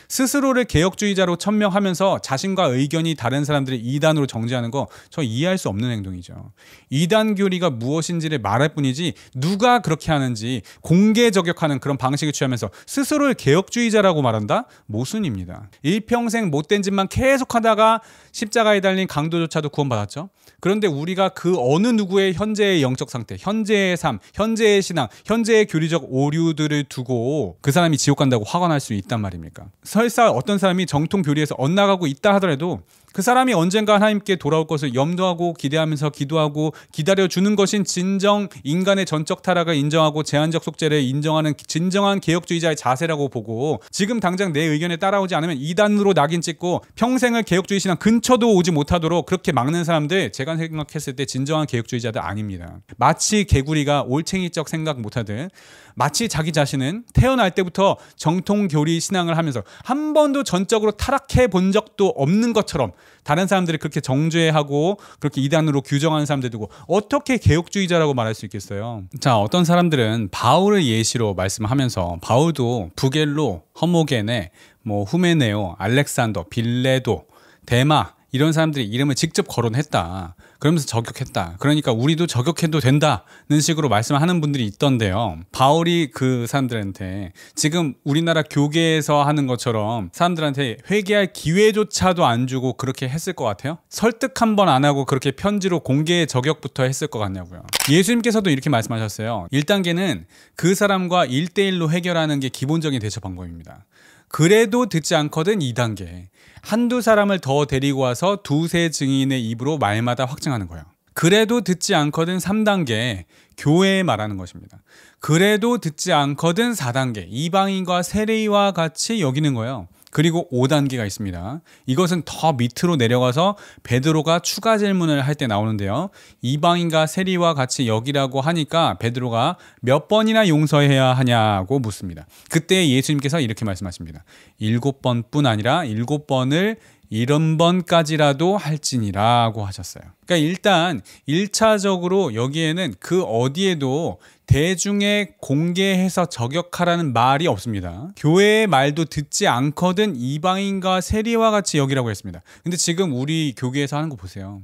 스스로를 개혁주의자로 천명하면서 자신과 의견이 다른 스람들을 이단으로 정죄하는 거 저 이해할 수 없는 행동이죠. 이단 교리가 무엇인지를 말할 뿐이지 누가 그렇게 하는지 공개 저격하는 그런 방식을 취하면서 스스로를 개혁주의자라고 말한다? 모순입니다. 일평생 못된 짓만 계속하다가 십자가에 달린 강도조차도 구원받았죠. 그런데 우리가 그 어느 누구의 현재의 영적 상태, 현재의 삶, 현재의 신앙, 현재의 교리적 오류들을 두고 그 사람이 지옥 간다고 화가 날 수 있단 말입니까? 설사 어떤 사람이 정통 교리에서 엇나가고 있다 하더라도 그 사람이 언젠가 하나님께 돌아올 것을 염두하고 기대하면서 기도하고 기다려주는 것인 진정 인간의 전적 타락을 인정하고 제한적 속죄를 인정하는 진정한 개혁주의자의 자세라고 보고, 지금 당장 내 의견에 따라오지 않으면 이단으로 낙인 찍고 평생을 개혁주의 신앙 근처도 오지 못하도록 그렇게 막는 사람들, 제가 생각했을 때 진정한 개혁주의자들 아닙니다. 마치 개구리가 올챙이적 생각 못하듯, 마치 자기 자신은 태어날 때부터 정통교리 신앙을 하면서 한 번도 전적으로 타락해 본 적도 없는 것처럼 다른 사람들이 그렇게 정죄하고 그렇게 이단으로 규정하는 사람들 두고 어떻게 개혁주의자라고 말할 수 있겠어요? 자, 어떤 사람들은 바울을 예시로 말씀하면서 바울도 부겔로, 허모게네, 후메네오, 알렉산더, 빌레도, 데마 이런 사람들이 이름을 직접 거론했다. 그러면서 저격했다. 그러니까 우리도 저격해도 된다는 식으로 말씀하는 분들이 있던데요. 바울이 그 사람들한테 지금 우리나라 교계에서 하는 것처럼 사람들한테 회개할 기회조차도 안 주고 그렇게 했을 것 같아요? 설득 한 번 안 하고 그렇게 편지로 공개 저격부터 했을 것 같냐고요. 예수님께서도 이렇게 말씀하셨어요. 1단계는 그 사람과 1대1로 해결하는 게 기본적인 대처 방법입니다. 그래도 듣지 않거든 2단계. 한두 사람을 더 데리고 와서 두세 증인의 입으로 말마다 확증하는 거예요. 그래도 듣지 않거든 3단계. 교회에 말하는 것입니다. 그래도 듣지 않거든 4단계. 이방인과 세례와 같이 여기는 거예요. 그리고 5단계가 있습니다. 이것은 더 밑으로 내려가서 베드로가 추가 질문을 할 때 나오는데요. 이방인과 세리와 같이 여기라고 하니까 베드로가 몇 번이나 용서해야 하냐고 묻습니다. 그때 예수님께서 이렇게 말씀하십니다. 7번뿐 아니라 7번을 70번까지라도 할지니라고 하셨어요. 그러니까 일단 1차적으로 여기에는 그 어디에도 대중에 공개해서 저격하라는 말이 없습니다. 교회의 말도 듣지 않거든 이방인과 세리와 같이 여기라고 했습니다. 근데 지금 우리 교계에서 하는 거 보세요.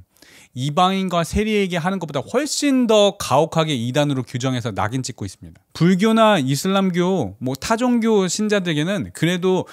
이방인과 세리에게 하는 것보다 훨씬 더 가혹하게 이단으로 규정해서 낙인 찍고 있습니다. 불교나 이슬람교, 타종교 신자들에게는 그래도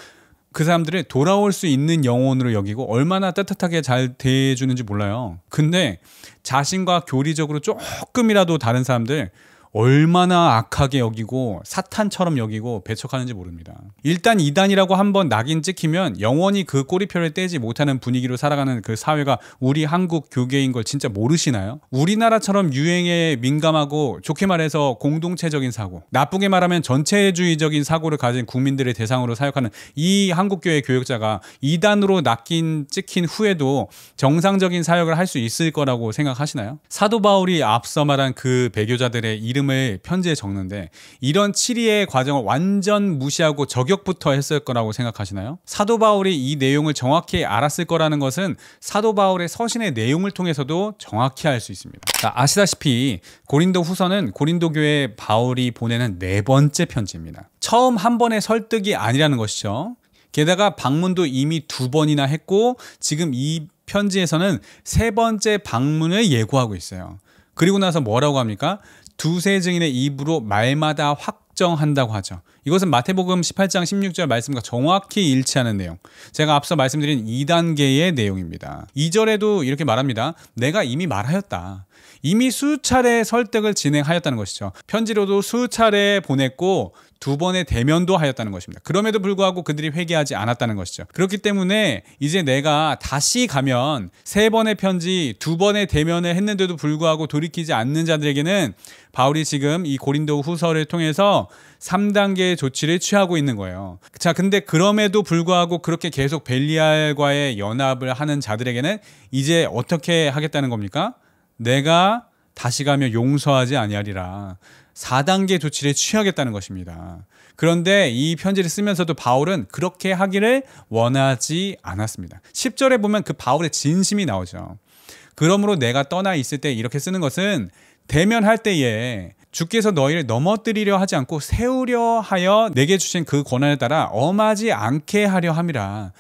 그 사람들을 돌아올 수 있는 영혼으로 여기고 얼마나 따뜻하게 잘 대해주는지 몰라요. 근데 자신과 교리적으로 조금이라도 다른 사람들 얼마나 악하게 여기고 사탄처럼 여기고 배척하는지 모릅니다. 일단 이단이라고 한번 낙인 찍히면 영원히 그 꼬리표를 떼지 못하는 분위기로 살아가는 그 사회가 우리 한국 교계인 걸 진짜 모르시나요? 우리나라처럼 유행에 민감하고 좋게 말해서 공동체적인 사고, 나쁘게 말하면 전체주의적인 사고를 가진 국민들의 대상으로 사역하는 이 한국교회 교역자가 이단으로 낙인 찍힌 후에도 정상적인 사역을 할 수 있을 거라고 생각하시나요? 사도 바울이 앞서 말한 그 배교자들의 이름을 편지에 적는데 이런 7위의 과정을 완전 무시하고 저격부터 했을 거라고 생각하시나요? 사도 바울이 이 내용을 정확히 알았을 거라는 것은 사도 바울의 서신의 내용을 통해서도 정확히 알 수 있습니다. 자, 아시다시피 고린도 후서는 고린도 교회에 바울이 보내는 4번째 편지입니다. 처음 한 번의 설득이 아니라는 것이죠. 게다가 방문도 이미 2번이나 했고 지금 이 편지에서는 3번째 방문을 예고하고 있어요. 그리고 나서 뭐라고 합니까? 두세 증인의 입으로 말마다 확정한다고 하죠. 이것은 마태복음 18장 16절 말씀과 정확히 일치하는 내용. 제가 앞서 말씀드린 2단계의 내용입니다. 2절에도 이렇게 말합니다. 내가 이미 말하였다. 이미 수차례 설득을 진행하였다는 것이죠. 편지로도 수차례 보냈고 2번의 대면도 하였다는 것입니다. 그럼에도 불구하고 그들이 회개하지 않았다는 것이죠. 그렇기 때문에 이제 내가 다시 가면 3번의 편지, 2번의 대면을 했는데도 불구하고 돌이키지 않는 자들에게는 바울이 지금 이 고린도 후서를 통해서 3단계의 조치를 취하고 있는 거예요. 자, 근데 그럼에도 불구하고 그렇게 계속 벨리알과의 연합을 하는 자들에게는 이제 어떻게 하겠다는 겁니까? 내가 다시 가면 용서하지 아니하리라. 4단계 조치를 취하겠다는 것입니다. 그런데 이 편지를 쓰면서도 바울은 그렇게 하기를 원하지 않았습니다. 10절에 보면 그 바울의 진심이 나오죠. 그러므로 내가 떠나 있을 때 이렇게 쓰는 것은 대면할 때에 주께서 너희를 넘어뜨리려 하지 않고 세우려 하여 내게 주신 그 권한에 따라 엄하지 않게 하려 함이라.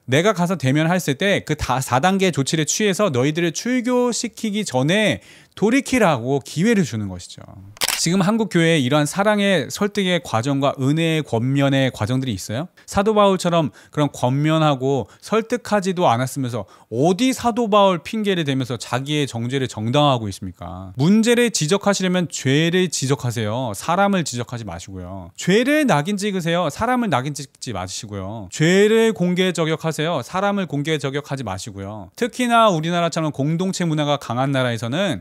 내가 가서 대면했을 때 그 4단계 조치를 취해서 너희들을 출교시키기 전에 돌이키라고 기회를 주는 것이죠. 지금 한국 교회에 이러한 사랑의 설득의 과정과 은혜의 권면의 과정들이 있어요? 사도 바울처럼 그런 권면하고 설득하지도 않았으면서 어디 사도 바울 핑계를 대면서 자기의 정죄를 정당화하고 있습니까? 문제를 지적하시려면 죄를 지적하세요. 사람을 지적하지 마시고요. 죄를 낙인 찍으세요. 사람을 낙인 찍지 마시고요. 죄를 공개 저격하세요. 사람을 공개 저격하지 마시고요. 특히나 우리나라처럼 공동체 문화가 강한 나라에서는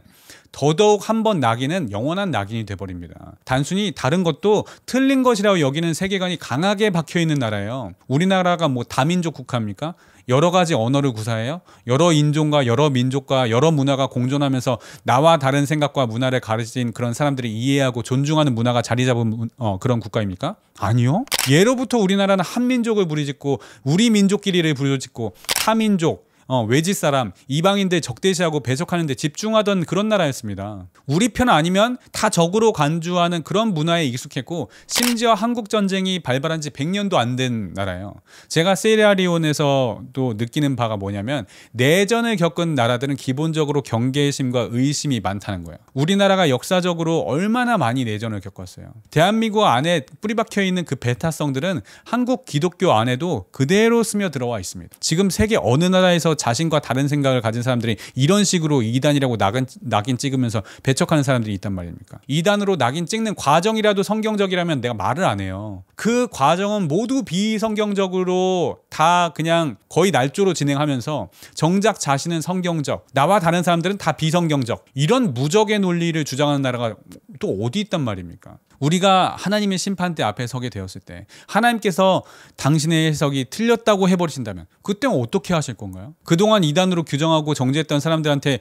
더더욱 한번 낙인은 영원한 낙인이 돼버립니다. 단순히 다른 것도 틀린 것이라고 여기는 세계관이 강하게 박혀있는 나라예요. 우리나라가 뭐 다민족 국가입니까? 여러 가지 언어를 구사해요. 여러 인종과 여러 민족과 여러 문화가 공존하면서 나와 다른 생각과 문화를 가르친 그런 사람들이 이해하고 존중하는 문화가 자리 잡은 그런 국가입니까? 아니요. 예로부터 우리나라는 한민족을 부르짖고 우리 민족끼리를 부르짖고 타민족 외지 사람, 이방인들 적대시하고 배척하는 데 집중하던 그런 나라였습니다. 우리 편 아니면 다 적으로 간주하는 그런 문화에 익숙했고 심지어 한국전쟁이 발발한 지 100년도 안 된 나라예요. 제가 세리아리온에서도 느끼는 바가 뭐냐면 내전을 겪은 나라들은 기본적으로 경계심과 의심이 많다는 거예요. 우리나라가 역사적으로 얼마나 많이 내전을 겪었어요. 대한민국 안에 뿌리박혀 있는 그 배타성들은 한국 기독교 안에도 그대로 스며들어와 있습니다. 지금 세계 어느 나라에서 자신과 다른 생각을 가진 사람들이 이런 식으로 이단이라고 낙인 찍으면서 배척하는 사람들이 있단 말입니까? 이단으로 낙인 찍는 과정이라도 성경적이라면 내가 말을 안 해요. 그 과정은 모두 비성경적으로 다 그냥 거의 날조로 진행하면서 정작 자신은 성경적, 나와 다른 사람들은 다 비성경적, 이런 무적의 논리를 주장하는 나라가 또 어디 있단 말입니까? 우리가 하나님의 심판대 앞에 서게 되었을 때 하나님께서 당신의 해석이 틀렸다고 해버리신다면 그때는 어떻게 하실 건가요? 그동안 이단으로 규정하고 정죄했던 사람들한테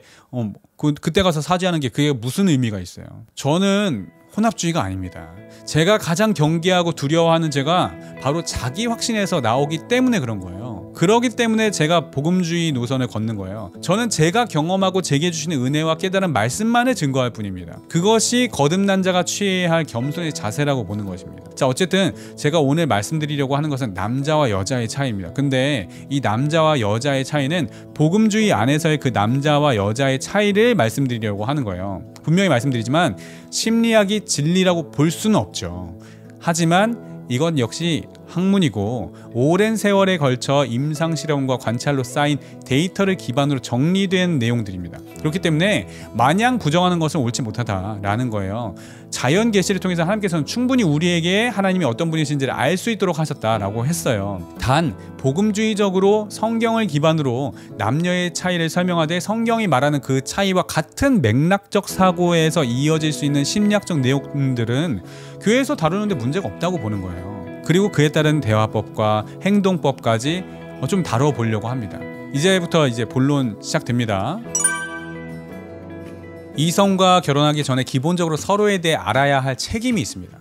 그때 가서 사죄하는 게 그게 무슨 의미가 있어요? 저는 혼합주의가 아닙니다. 제가 가장 경계하고 두려워하는 죄가 바로 자기 확신에서 나오기 때문에 그런 거예요. 그러기 때문에 제가 복음주의 노선을 걷는 거예요. 저는 제가 경험하고 제게 주시는 은혜와 깨달은 말씀만을 증거할 뿐입니다. 그것이 거듭난 자가 취해야 할 겸손의 자세라고 보는 것입니다. 자, 어쨌든 제가 오늘 말씀드리려고 하는 것은 남자와 여자의 차이입니다. 근데 이 남자와 여자의 차이는 복음주의 안에서의 그 남자와 여자의 차이를 말씀드리려고 하는 거예요. 분명히 말씀드리지만 심리학이 진리라고 볼 수는 없죠. 하지만 이건 역시 학문이고 오랜 세월에 걸쳐 임상실험과 관찰로 쌓인 데이터를 기반으로 정리된 내용들입니다. 그렇기 때문에 마냥 부정하는 것은 옳지 못하다라는 거예요. 자연 계시를 통해서 하나님께서는 충분히 우리에게 하나님이 어떤 분이신지를 알 수 있도록 하셨다라고 했어요. 단 복음주의적으로 성경을 기반으로 남녀의 차이를 설명하되 성경이 말하는 그 차이와 같은 맥락적 사고에서 이어질 수 있는 심리학적 내용들은 교회에서 다루는데 문제가 없다고 보는 거예요. 그리고 그에 따른 대화법과 행동법까지 좀 다뤄보려고 합니다. 이제부터 본론 시작됩니다. 이성과 결혼하기 전에 기본적으로 서로에 대해 알아야 할 책임이 있습니다.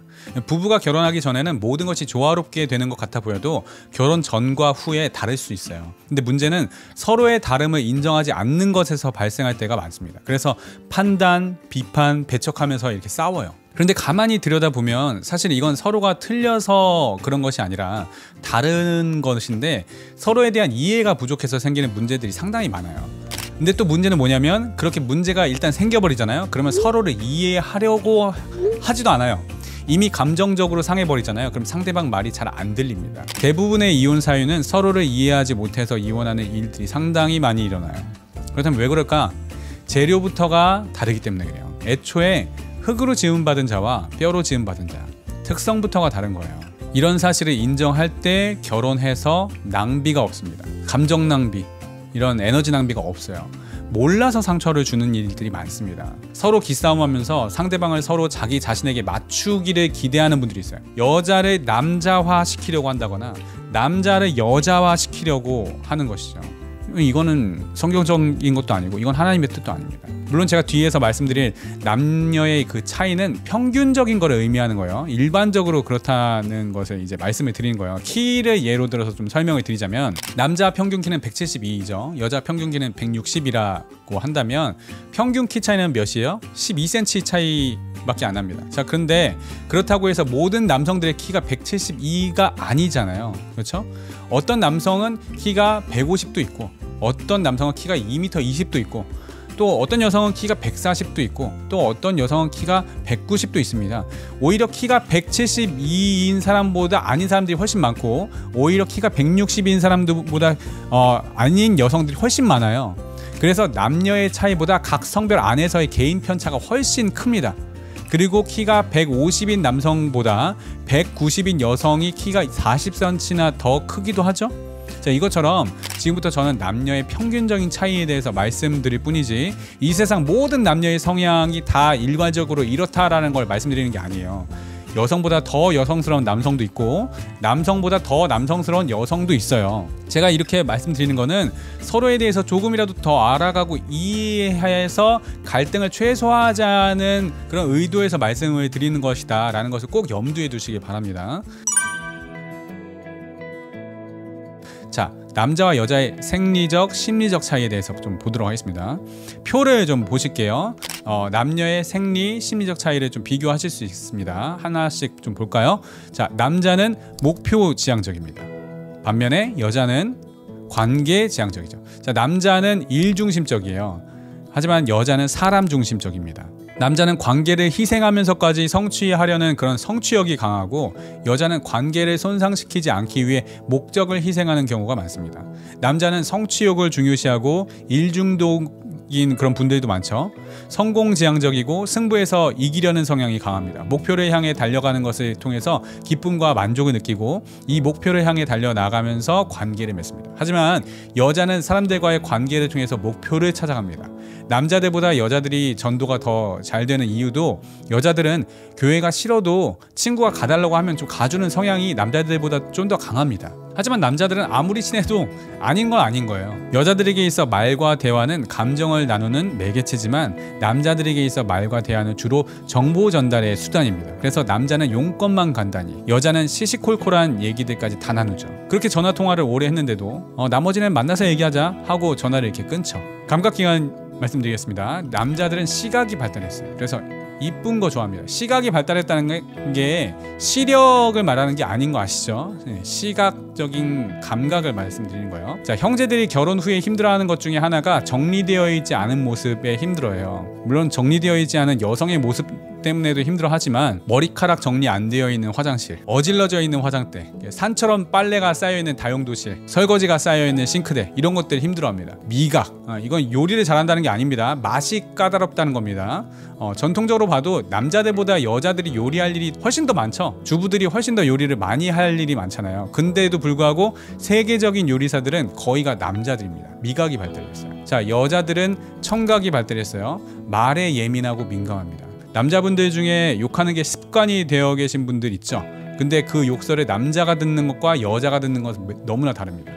부부가 결혼하기 전에는 모든 것이 조화롭게 되는 것 같아 보여도 결혼 전과 후에 다를 수 있어요. 근데 문제는 서로의 다름을 인정하지 않는 것에서 발생할 때가 많습니다. 그래서 판단, 비판, 배척하면서 이렇게 싸워요. 그런데 가만히 들여다보면 사실 이건 서로가 틀려서 그런 것이 아니라 다른 것인데 서로에 대한 이해가 부족해서 생기는 문제들이 상당히 많아요. 근데 또 문제는 뭐냐면 그렇게 문제가 일단 생겨버리잖아요. 그러면 서로를 이해하려고 하지도 않아요. 이미 감정적으로 상해버리잖아요. 그럼 상대방 말이 잘 안 들립니다. 대부분의 이혼 사유는 서로를 이해하지 못해서 이혼하는 일들이 상당히 많이 일어나요. 그렇다면 왜 그럴까? 재료부터가 다르기 때문에 그래요. 애초에 흙으로 지음받은 자와 뼈로 지음받은 자, 특성부터가 다른 거예요. 이런 사실을 인정할 때 결혼해서 낭비가 없습니다. 감정 낭비, 이런 에너지 낭비가 없어요. 몰라서 상처를 주는 일들이 많습니다. 서로 기싸움하면서 상대방을 서로 자기 자신에게 맞추기를 기대하는 분들이 있어요. 여자를 남자화 시키려고 한다거나 남자를 여자화 시키려고 하는 것이죠. 이거는 성경적인 것도 아니고 이건 하나님의 뜻도 아닙니다. 물론 제가 뒤에서 말씀드릴 남녀의 그 차이는 평균적인 거를 의미하는 거예요. 일반적으로 그렇다는 것을 이제 말씀을 드리는 거예요. 키를 예로 들어서 좀 설명을 드리자면 남자 평균 키는 172이죠. 여자 평균 키는 160이라고 한다면 평균 키 차이는 몇이에요? 12cm 차이밖에 안 납니다. 자, 그런데 그렇다고 해서 모든 남성들의 키가 172가 아니잖아요. 그렇죠? 어떤 남성은 키가 150도 있고 어떤 남성은 키가 2m 20도 있고 또 어떤 여성은 키가 140도 있고 또 어떤 여성은 키가 190도 있습니다. 오히려 키가 172인 사람보다 아닌 사람들이 훨씬 많고 오히려 키가 160인 사람들보다 아닌 여성들이 훨씬 많아요. 그래서 남녀의 차이보다 각 성별 안에서의 개인 편차가 훨씬 큽니다. 그리고 키가 150인 남성보다 190인 여성이 키가 40cm나 더 크기도 하죠. 자, 이것처럼 지금부터 저는 남녀의 평균적인 차이에 대해서 말씀드릴 뿐이지 이 세상 모든 남녀의 성향이 다 일괄적으로 이렇다라는 걸 말씀드리는 게 아니에요. 여성보다 더 여성스러운 남성도 있고 남성보다 더 남성스러운 여성도 있어요. 제가 이렇게 말씀드리는 거는 서로에 대해서 조금이라도 더 알아가고 이해해서 갈등을 최소화하자는 그런 의도에서 말씀을 드리는 것이다 라는 것을 꼭 염두에 두시기 바랍니다. 자, 남자와 여자의 생리적, 심리적 차이에 대해서 좀 보도록 하겠습니다. 표를 좀 보실게요. 남녀의 생리, 심리적 차이를 좀 비교하실 수 있습니다. 하나씩 좀 볼까요? 자, 남자는 목표 지향적입니다. 반면에 여자는 관계 지향적이죠. 자, 남자는 일 중심적이에요. 하지만 여자는 사람 중심적입니다. 남자는 관계를 희생하면서까지 성취하려는 그런 성취욕이 강하고 여자는 관계를 손상시키지 않기 위해 목적을 희생하는 경우가 많습니다. 남자는 성취욕을 중요시하고 일중독인 그런 분들도 많죠. 성공지향적이고 승부에서 이기려는 성향이 강합니다. 목표를 향해 달려가는 것을 통해서 기쁨과 만족을 느끼고 이 목표를 향해 달려나가면서 관계를 맺습니다. 하지만 여자는 사람들과의 관계를 통해서 목표를 찾아갑니다. 남자들보다 여자들이 전도가 더 잘 되는 이유도 여자들은 교회가 싫어도 친구가 가달라고 하면 좀 가주는 성향이 남자들보다 좀 더 강합니다. 하지만 남자들은 아무리 친해도 아닌 건 아닌 거예요. 여자들에게 있어 말과 대화는 감정을 나누는 매개체지만 남자들에게 있어 말과 대화는 주로 정보 전달의 수단입니다. 그래서 남자는 용건만 간단히, 여자는 시시콜콜한 얘기들까지 다 나누죠. 그렇게 전화통화를 오래 했는데도 나머지는 만나서 얘기하자 하고 전화를 이렇게 끊죠. 감각기관 말씀드리겠습니다. 남자들은 시각이 발달했어요. 그래서 이쁜 거 좋아합니다. 시각이 발달했다는 게 시력을 말하는 게 아닌 거 아시죠? 시각적인 감각을 말씀드리는 거예요. 자, 형제들이 결혼 후에 힘들어하는 것 중에 하나가 정리되어 있지 않은 모습에 힘들어해요. 물론 정리되어 있지 않은 여성의 모습 때문에도 힘들어하지만 머리카락 정리 안 되어 있는 화장실, 어질러져 있는 화장대, 산처럼 빨래가 쌓여 있는 다용도실, 설거지가 쌓여 있는 싱크대, 이런 것들 힘들어합니다. 미각, 이건 요리를 잘한다는 게 아닙니다. 맛이 까다롭다는 겁니다. 전통적으로 봐도 남자들보다 여자들이 요리할 일이 훨씬 더 많죠. 주부들이 훨씬 더 요리를 많이 할 일이 많잖아요. 근데도 불구하고 세계적인 요리사들은 거의가 남자들입니다. 미각이 발달했어요. 자, 여자들은 청각이 발달했어요. 말에 예민하고 민감합니다. 남자분들 중에 욕하는 게 습관이 되어 계신 분들 있죠. 근데 그 욕설을 남자가 듣는 것과 여자가 듣는 것은 너무나 다릅니다.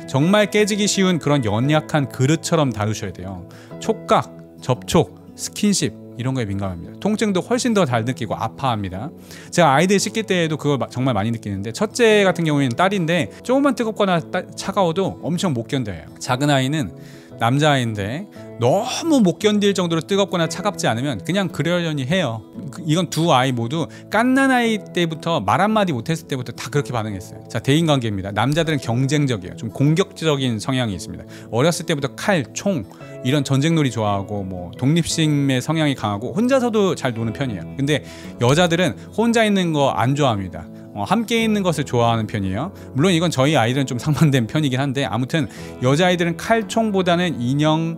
정말 깨지기 쉬운 그런 연약한 그릇처럼 다루셔야 돼요. 촉각, 접촉, 스킨십 이런 거에 민감합니다. 통증도 훨씬 더 잘 느끼고 아파합니다. 제가 아이들 씻길 때에도 그걸 정말 많이 느끼는데, 첫째 같은 경우에는 딸인데 조금만 뜨겁거나 차가워도 엄청 못 견뎌요. 작은 아이는 남자아이인데 너무 못 견딜 정도로 뜨겁거나 차갑지 않으면 그냥 그러려니 해요. 이건 두 아이 모두 갓난아이 때부터 말 한마디 못했을 때부터 다 그렇게 반응했어요. 자, 대인관계입니다. 남자들은 경쟁적이에요. 좀 공격적인 성향이 있습니다. 어렸을 때부터 칼, 총 이런 전쟁놀이 좋아하고 뭐 독립심의 성향이 강하고 혼자서도 잘 노는 편이에요. 근데 여자들은 혼자 있는 거 안 좋아합니다. 함께 있는 것을 좋아하는 편이에요. 물론 이건 저희 아이들은 좀 상반된 편이긴 한데, 아무튼 여자아이들은 칼총보다는 인형,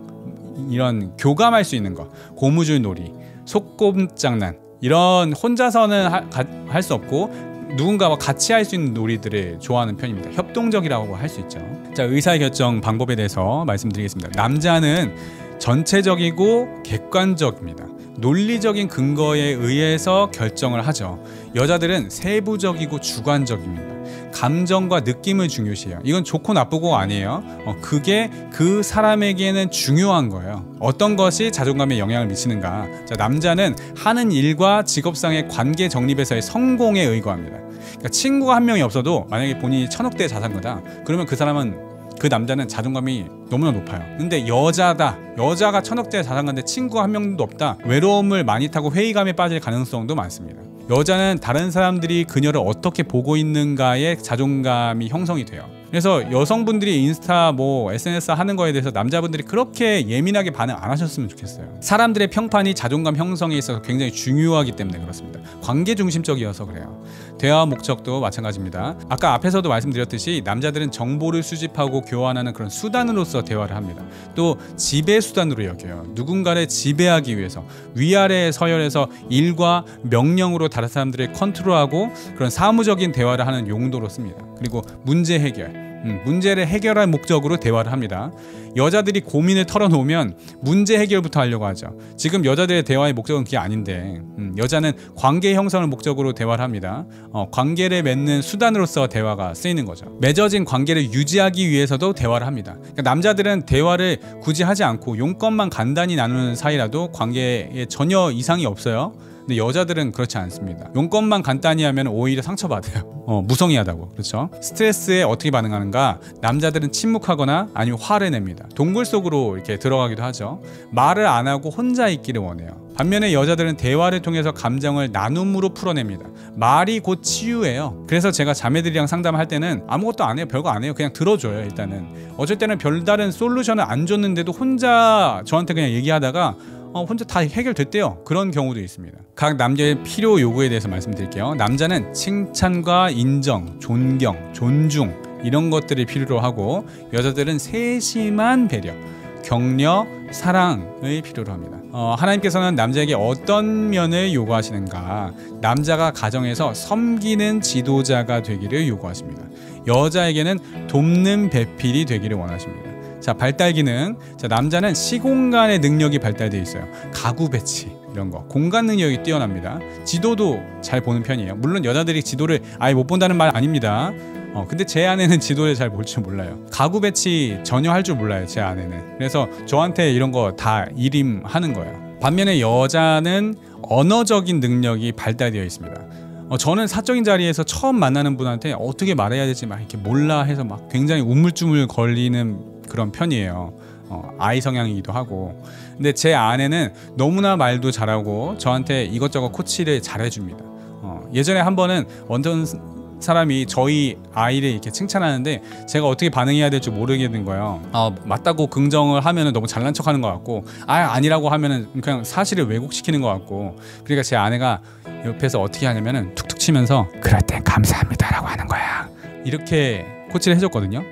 이런 교감할 수 있는 거, 고무줄 놀이, 소꿉장난, 이런 혼자서는 할 수 없고 누군가와 같이 할 수 있는 놀이들을 좋아하는 편입니다. 협동적이라고 할 수 있죠. 자, 의사결정 방법에 대해서 말씀드리겠습니다. 남자는 전체적이고 객관적입니다. 논리적인 근거에 의해서 결정을 하죠. 여자들은 세부적이고 주관적입니다. 감정과 느낌을 중요시해요. 이건 좋고 나쁘고 아니에요. 그게 그 사람에게는 중요한 거예요. 어떤 것이 자존감에 영향을 미치는가. 자, 남자는 하는 일과 직업상의 관계 정립에서의 성공에 의거합니다. 그러니까 친구가 한 명이 없어도 만약에 본인이 1000억대 자산가다, 그러면 그 남자는 자존감이 너무나 높아요. 근데 여자가 1000억대 자산가인데 친구가 한 명도 없다, 외로움을 많이 타고 회의감에 빠질 가능성도 많습니다. 여자는 다른 사람들이 그녀를 어떻게 보고 있는가에 자존감이 형성이 돼요. 그래서 여성분들이 인스타 뭐 SNS 하는 거에 대해서 남자분들이 그렇게 예민하게 반응 안 하셨으면 좋겠어요. 사람들의 평판이 자존감 형성에 있어서 굉장히 중요하기 때문에 그렇습니다. 관계 중심적이어서 그래요. 대화 목적도 마찬가지입니다. 아까 앞에서도 말씀드렸듯이 남자들은 정보를 수집하고 교환하는 그런 수단으로서 대화를 합니다. 또 지배 수단으로 여겨요. 누군가를 지배하기 위해서 위아래 서열에서 일과 명령으로 다른 사람들을 컨트롤하고 그런 사무적인 대화를 하는 용도로 씁니다. 그리고 문제 해결, 문제를 해결할 목적으로 대화를 합니다. 여자들이 고민을 털어놓으면 문제 해결부터 하려고 하죠. 지금 여자들의 대화의 목적은 그게 아닌데 여자는 관계 형성을 목적으로 대화를 합니다. 관계를 맺는 수단으로서 대화가 쓰이는 거죠. 맺어진 관계를 유지하기 위해서도 대화를 합니다. 그러니까 남자들은 대화를 굳이 하지 않고 용건만 간단히 나누는 사이라도 관계에 전혀 이상이 없어요. 근데 여자들은 그렇지 않습니다. 용건만 간단히 하면 오히려 상처받아요. 무성의하다고. 그렇죠? 스트레스에 어떻게 반응하는가? 남자들은 침묵하거나 아니면 화를 냅니다. 동굴 속으로 이렇게 들어가기도 하죠. 말을 안 하고 혼자 있기를 원해요. 반면에 여자들은 대화를 통해서 감정을 나눔으로 풀어냅니다. 말이 곧 치유예요. 그래서 제가 자매들이랑 상담을 할 때는 아무것도 안 해요. 별거 안 해요. 그냥 들어줘요. 일단은 어쩔 때는 별다른 솔루션을 안 줬는데도 혼자 저한테 그냥 얘기하다가 혼자 다 해결됐대요. 그런 경우도 있습니다. 각 남자의 필요 요구에 대해서 말씀드릴게요. 남자는 칭찬과 인정, 존경, 존중 이런 것들을 필요로 하고 여자들은 세심한 배려, 격려, 사랑을 필요로 합니다. 하나님께서는 남자에게 어떤 면을 요구하시는가? 남자가 가정에서 섬기는 지도자가 되기를 요구하십니다. 여자에게는 돕는 배필이 되기를 원하십니다. 자, 발달 기능. 자, 남자는 시공간의 능력이 발달되어 있어요. 가구 배치 이런 거, 공간 능력이 뛰어납니다. 지도도 잘 보는 편이에요. 물론 여자들이 지도를 아예 못 본다는 말 아닙니다. 근데 제 아내는 지도를 잘 볼 줄 몰라요. 가구 배치 전혀 할 줄 몰라요, 제 아내는. 그래서 저한테 이런 거 다 일임하는 거예요. 반면에 여자는 언어적인 능력이 발달되어 있습니다. 저는 사적인 자리에서 처음 만나는 분한테 어떻게 말해야 될지 막 이렇게 몰라 해서 막 굉장히 우물쭈물 걸리는 그런 편이에요. 아이 성향이기도 하고. 근데 제 아내는 너무나 말도 잘하고 저한테 이것저것 코치를 잘해줍니다. 예전에 한 번은 어떤 사람이 저희 아이를 이렇게 칭찬하는데 제가 어떻게 반응해야 될지 모르겠는 거예요. 맞다고 긍정을 하면은 너무 잘난 척하는 것 같고, 아니라고 하면은 그냥 사실을 왜곡시키는 것 같고. 그러니까 제 아내가 옆에서 어떻게 하냐면은 툭툭 치면서 "그럴 땐 감사합니다라고 하는 거야." 이렇게 코치를 해줬거든요.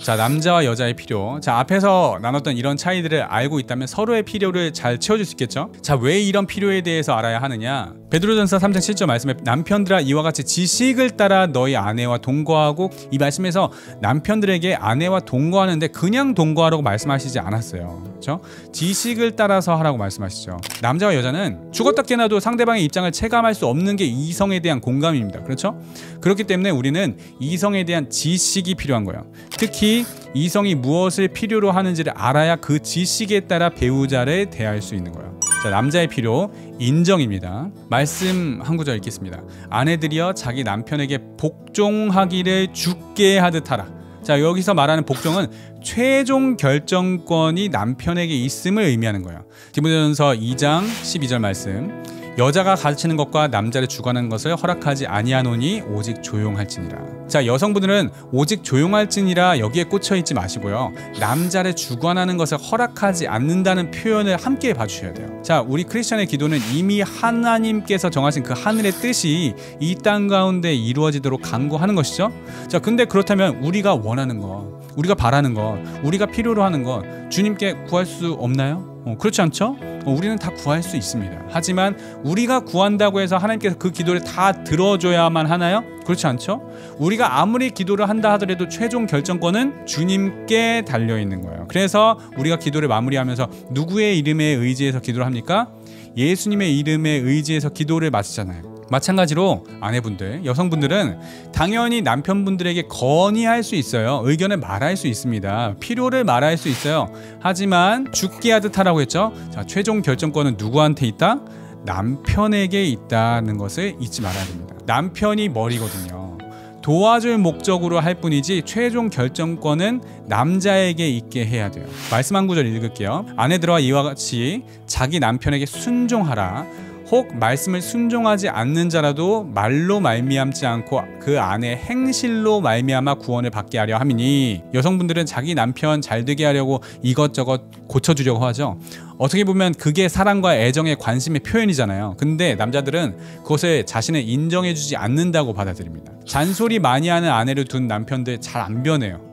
자, 남자와 여자의 필요. 자, 앞에서 나눴던 이런 차이들을 알고 있다면 서로의 필요를 잘 채워줄 수 있겠죠. 자, 왜 이런 필요에 대해서 알아야 하느냐? 베드로전서 3장 7절 말씀에 남편들아 이와 같이 지식을 따라 너희 아내와 동거하고, 이 말씀에서 남편들에게 아내와 동거하는데 그냥 동거하라고 말씀하시지 않았어요. 그렇죠? 지식을 따라서 하라고 말씀하시죠. 남자와 여자는 죽었다 깨나도 상대방의 입장을 체감할 수 없는 게 이성에 대한 공감입니다. 그렇죠? 그렇기 때문에 우리는 이성에 대한 지식이 필요한 거예요. 특히 이성이 무엇을 필요로 하는지를 알아야 그 지식에 따라 배우자를 대할 수 있는 거예요. 자, 남자의 필요, 인정입니다. 말씀 한 구절 읽겠습니다. 아내들이여 자기 남편에게 복종하기를 주께 하듯 하라. 자, 여기서 말하는 복종은 최종 결정권이 남편에게 있음을 의미하는 거예요. 디모데전서 2장 12절 말씀. 여자가 가르치는 것과 남자를 주관하는 것을 허락하지 아니하노니 오직 조용할지니라. 자, 여성분들은 오직 조용할지니라 여기에 꽂혀 있지 마시고요. 남자를 주관하는 것을 허락하지 않는다는 표현을 함께 봐주셔야 돼요. 자, 우리 크리스천의 기도는 이미 하나님께서 정하신 그 하늘의 뜻이 이 땅 가운데 이루어지도록 간구하는 것이죠. 자, 근데 그렇다면 우리가 원하는 것, 우리가 바라는 것, 우리가 필요로 하는 것 주님께 구할 수 없나요? 그렇지 않죠? 우리는 다 구할 수 있습니다. 하지만 우리가 구한다고 해서 하나님께서 그 기도를 다 들어줘야만 하나요? 그렇지 않죠? 우리가 아무리 기도를 한다 하더라도 최종 결정권은 주님께 달려있는 거예요. 그래서 우리가 기도를 마무리하면서 누구의 이름에 의지해서 기도를 합니까? 예수님의 이름에 의지해서 기도를 마치잖아요. 마찬가지로 아내분들, 여성분들은 당연히 남편분들에게 건의할 수 있어요. 의견을 말할 수 있습니다. 필요를 말할 수 있어요. 하지만 죽게 하듯 하라고 했죠. 자, 최종 결정권은 누구한테 있다? 남편에게 있다는 것을 잊지 말아야 됩니다. 남편이 머리거든요. 도와줄 목적으로 할 뿐이지 최종 결정권은 남자에게 있게 해야 돼요. 말씀 한 구절 읽을게요. 아내들아 이와 같이 자기 남편에게 순종하라. 혹 말씀을 순종하지 않는 자라도 말로 말미암지 않고 그 안에 행실로 말미암아 구원을 받게 하려 함이니. 여성분들은 자기 남편 잘 되게 하려고 이것저것 고쳐주려고 하죠. 어떻게 보면 그게 사랑과 애정의 관심의 표현이잖아요. 근데 남자들은 그것을 자신을 인정해주지 않는다고 받아들입니다. 잔소리 많이 하는 아내를 둔 남편들 잘 안 변해요.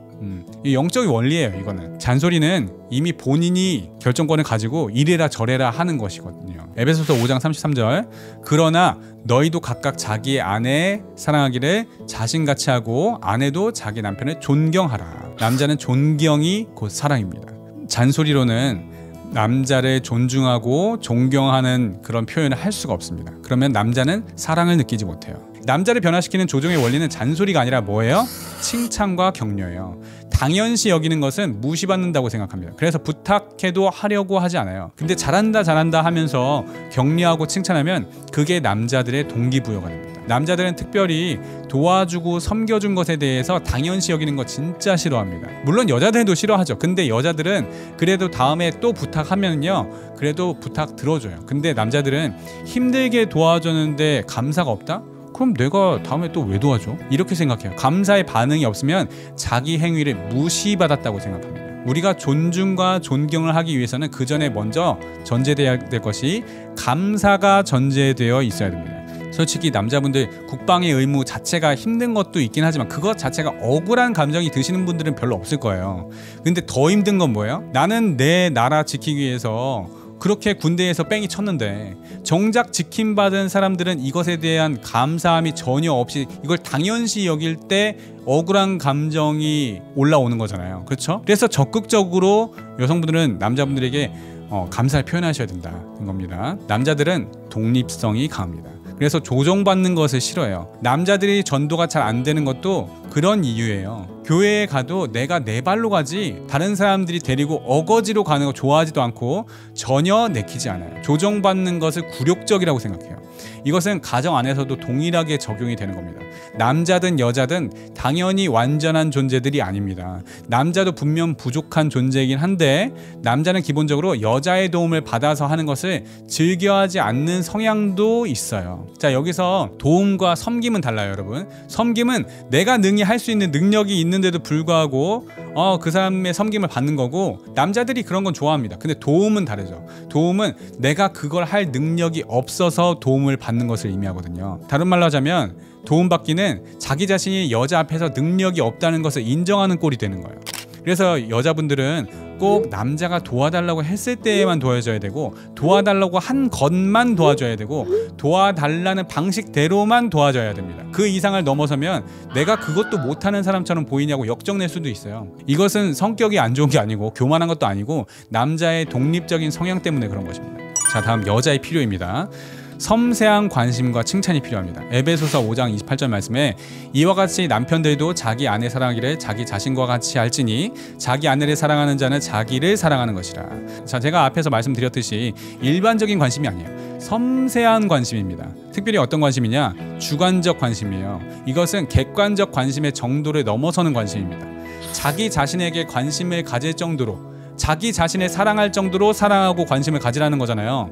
이 영적인 원리예요. 이거는 잔소리는 이미 본인이 결정권을 가지고 이래라 저래라 하는 것이거든요. 에베소서 5장 33절 그러나 너희도 각각 자기의 아내 사랑하기를 자신같이 하고 아내도 자기 남편을 존경하라. 남자는 존경이 곧 사랑입니다. 잔소리로는 남자를 존중하고 존경하는 그런 표현을 할 수가 없습니다. 그러면 남자는 사랑을 느끼지 못해요. 남자를 변화시키는 조종의 원리는 잔소리가 아니라 뭐예요? 칭찬과 격려예요. 당연시 여기는 것은 무시받는다고 생각합니다. 그래서 부탁해도 하려고 하지 않아요. 근데 잘한다 잘한다 하면서 격려하고 칭찬하면 그게 남자들의 동기부여가 됩니다. 남자들은 특별히 도와주고 섬겨준 것에 대해서 당연시 여기는 거 진짜 싫어합니다. 물론 여자들도 싫어하죠. 근데 여자들은 그래도 다음에 또 부탁하면요 그래도 부탁 들어줘요. 근데 남자들은 힘들게 도와줬는데 감사가 없다? 그럼 내가 다음에 또 왜 도와줘? 이렇게 생각해요. 감사의 반응이 없으면 자기 행위를 무시받았다고 생각합니다. 우리가 존중과 존경을 하기 위해서는 그 전에 먼저 전제되어야 될 것이 감사가 전제되어 있어야 됩니다. 솔직히 남자분들 국방의 의무 자체가 힘든 것도 있긴 하지만 그것 자체가 억울한 감정이 드시는 분들은 별로 없을 거예요. 근데 더 힘든 건 뭐예요? 나는 내 나라 지키기 위해서 그렇게 군대에서 뺑이 쳤는데 정작 지킴받은 사람들은 이것에 대한 감사함이 전혀 없이 이걸 당연시 여길 때 억울한 감정이 올라오는 거잖아요. 그렇죠? 그래서 적극적으로 여성분들은 남자분들에게 감사를 표현하셔야 된다는 겁니다. 남자들은 독립성이 강합니다. 그래서 조종받는 것을 싫어해요. 남자들이 전도가 잘 안 되는 것도 그런 이유예요. 교회에 가도 내가 내 발로 가지 다른 사람들이 데리고 어거지로 가는 거 좋아하지도 않고 전혀 내키지 않아요. 조종받는 것을 굴욕적이라고 생각해요. 이것은 가정 안에서도 동일하게 적용이 되는 겁니다. 남자든 여자든 당연히 완전한 존재들이 아닙니다. 남자도 분명 부족한 존재이긴 한데 남자는 기본적으로 여자의 도움을 받아서 하는 것을 즐겨하지 않는 성향도 있어요. 자, 여기서 도움과 섬김은 달라요, 여러분. 섬김은 내가 능히 할 수 있는 능력이 있는데도 불구하고 그 사람의 섬김을 받는 거고, 남자들이 그런 건 좋아합니다. 근데 도움은 다르죠. 도움은 내가 그걸 할 능력이 없어서 도움을 받는 것을 의미하거든요. 다른 말로 하자면 도움받기는 자기 자신이 여자 앞에서 능력이 없다는 것을 인정하는 꼴이 되는 거예요. 그래서 여자분들은 꼭 남자가 도와달라고 했을 때에만 도와줘야 되고, 도와달라고 한 것만 도와줘야 되고, 도와달라는 방식대로만 도와줘야 됩니다. 그 이상을 넘어서면 내가 그것도 못하는 사람처럼 보이냐고 역정낼 수도 있어요. 이것은 성격이 안 좋은 게 아니고 교만한 것도 아니고 남자의 독립적인 성향 때문에 그런 것입니다. 자, 다음 여자의 필요입니다. 섬세한 관심과 칭찬이 필요합니다. 에베소서 5장 28절 말씀에 이와 같이 남편들도 자기 아내 사랑하기를 자기 자신과 같이 할지니 자기 아내를 사랑하는 자는 자기를 사랑하는 것이라. 자, 제가 앞에서 말씀드렸듯이 일반적인 관심이 아니에요. 섬세한 관심입니다. 특별히 어떤 관심이냐? 주관적 관심이에요. 이것은 객관적 관심의 정도를 넘어서는 관심입니다. 자기 자신에게 관심을 가질 정도로, 자기 자신을 사랑할 정도로 사랑하고 관심을 가지라는 거잖아요.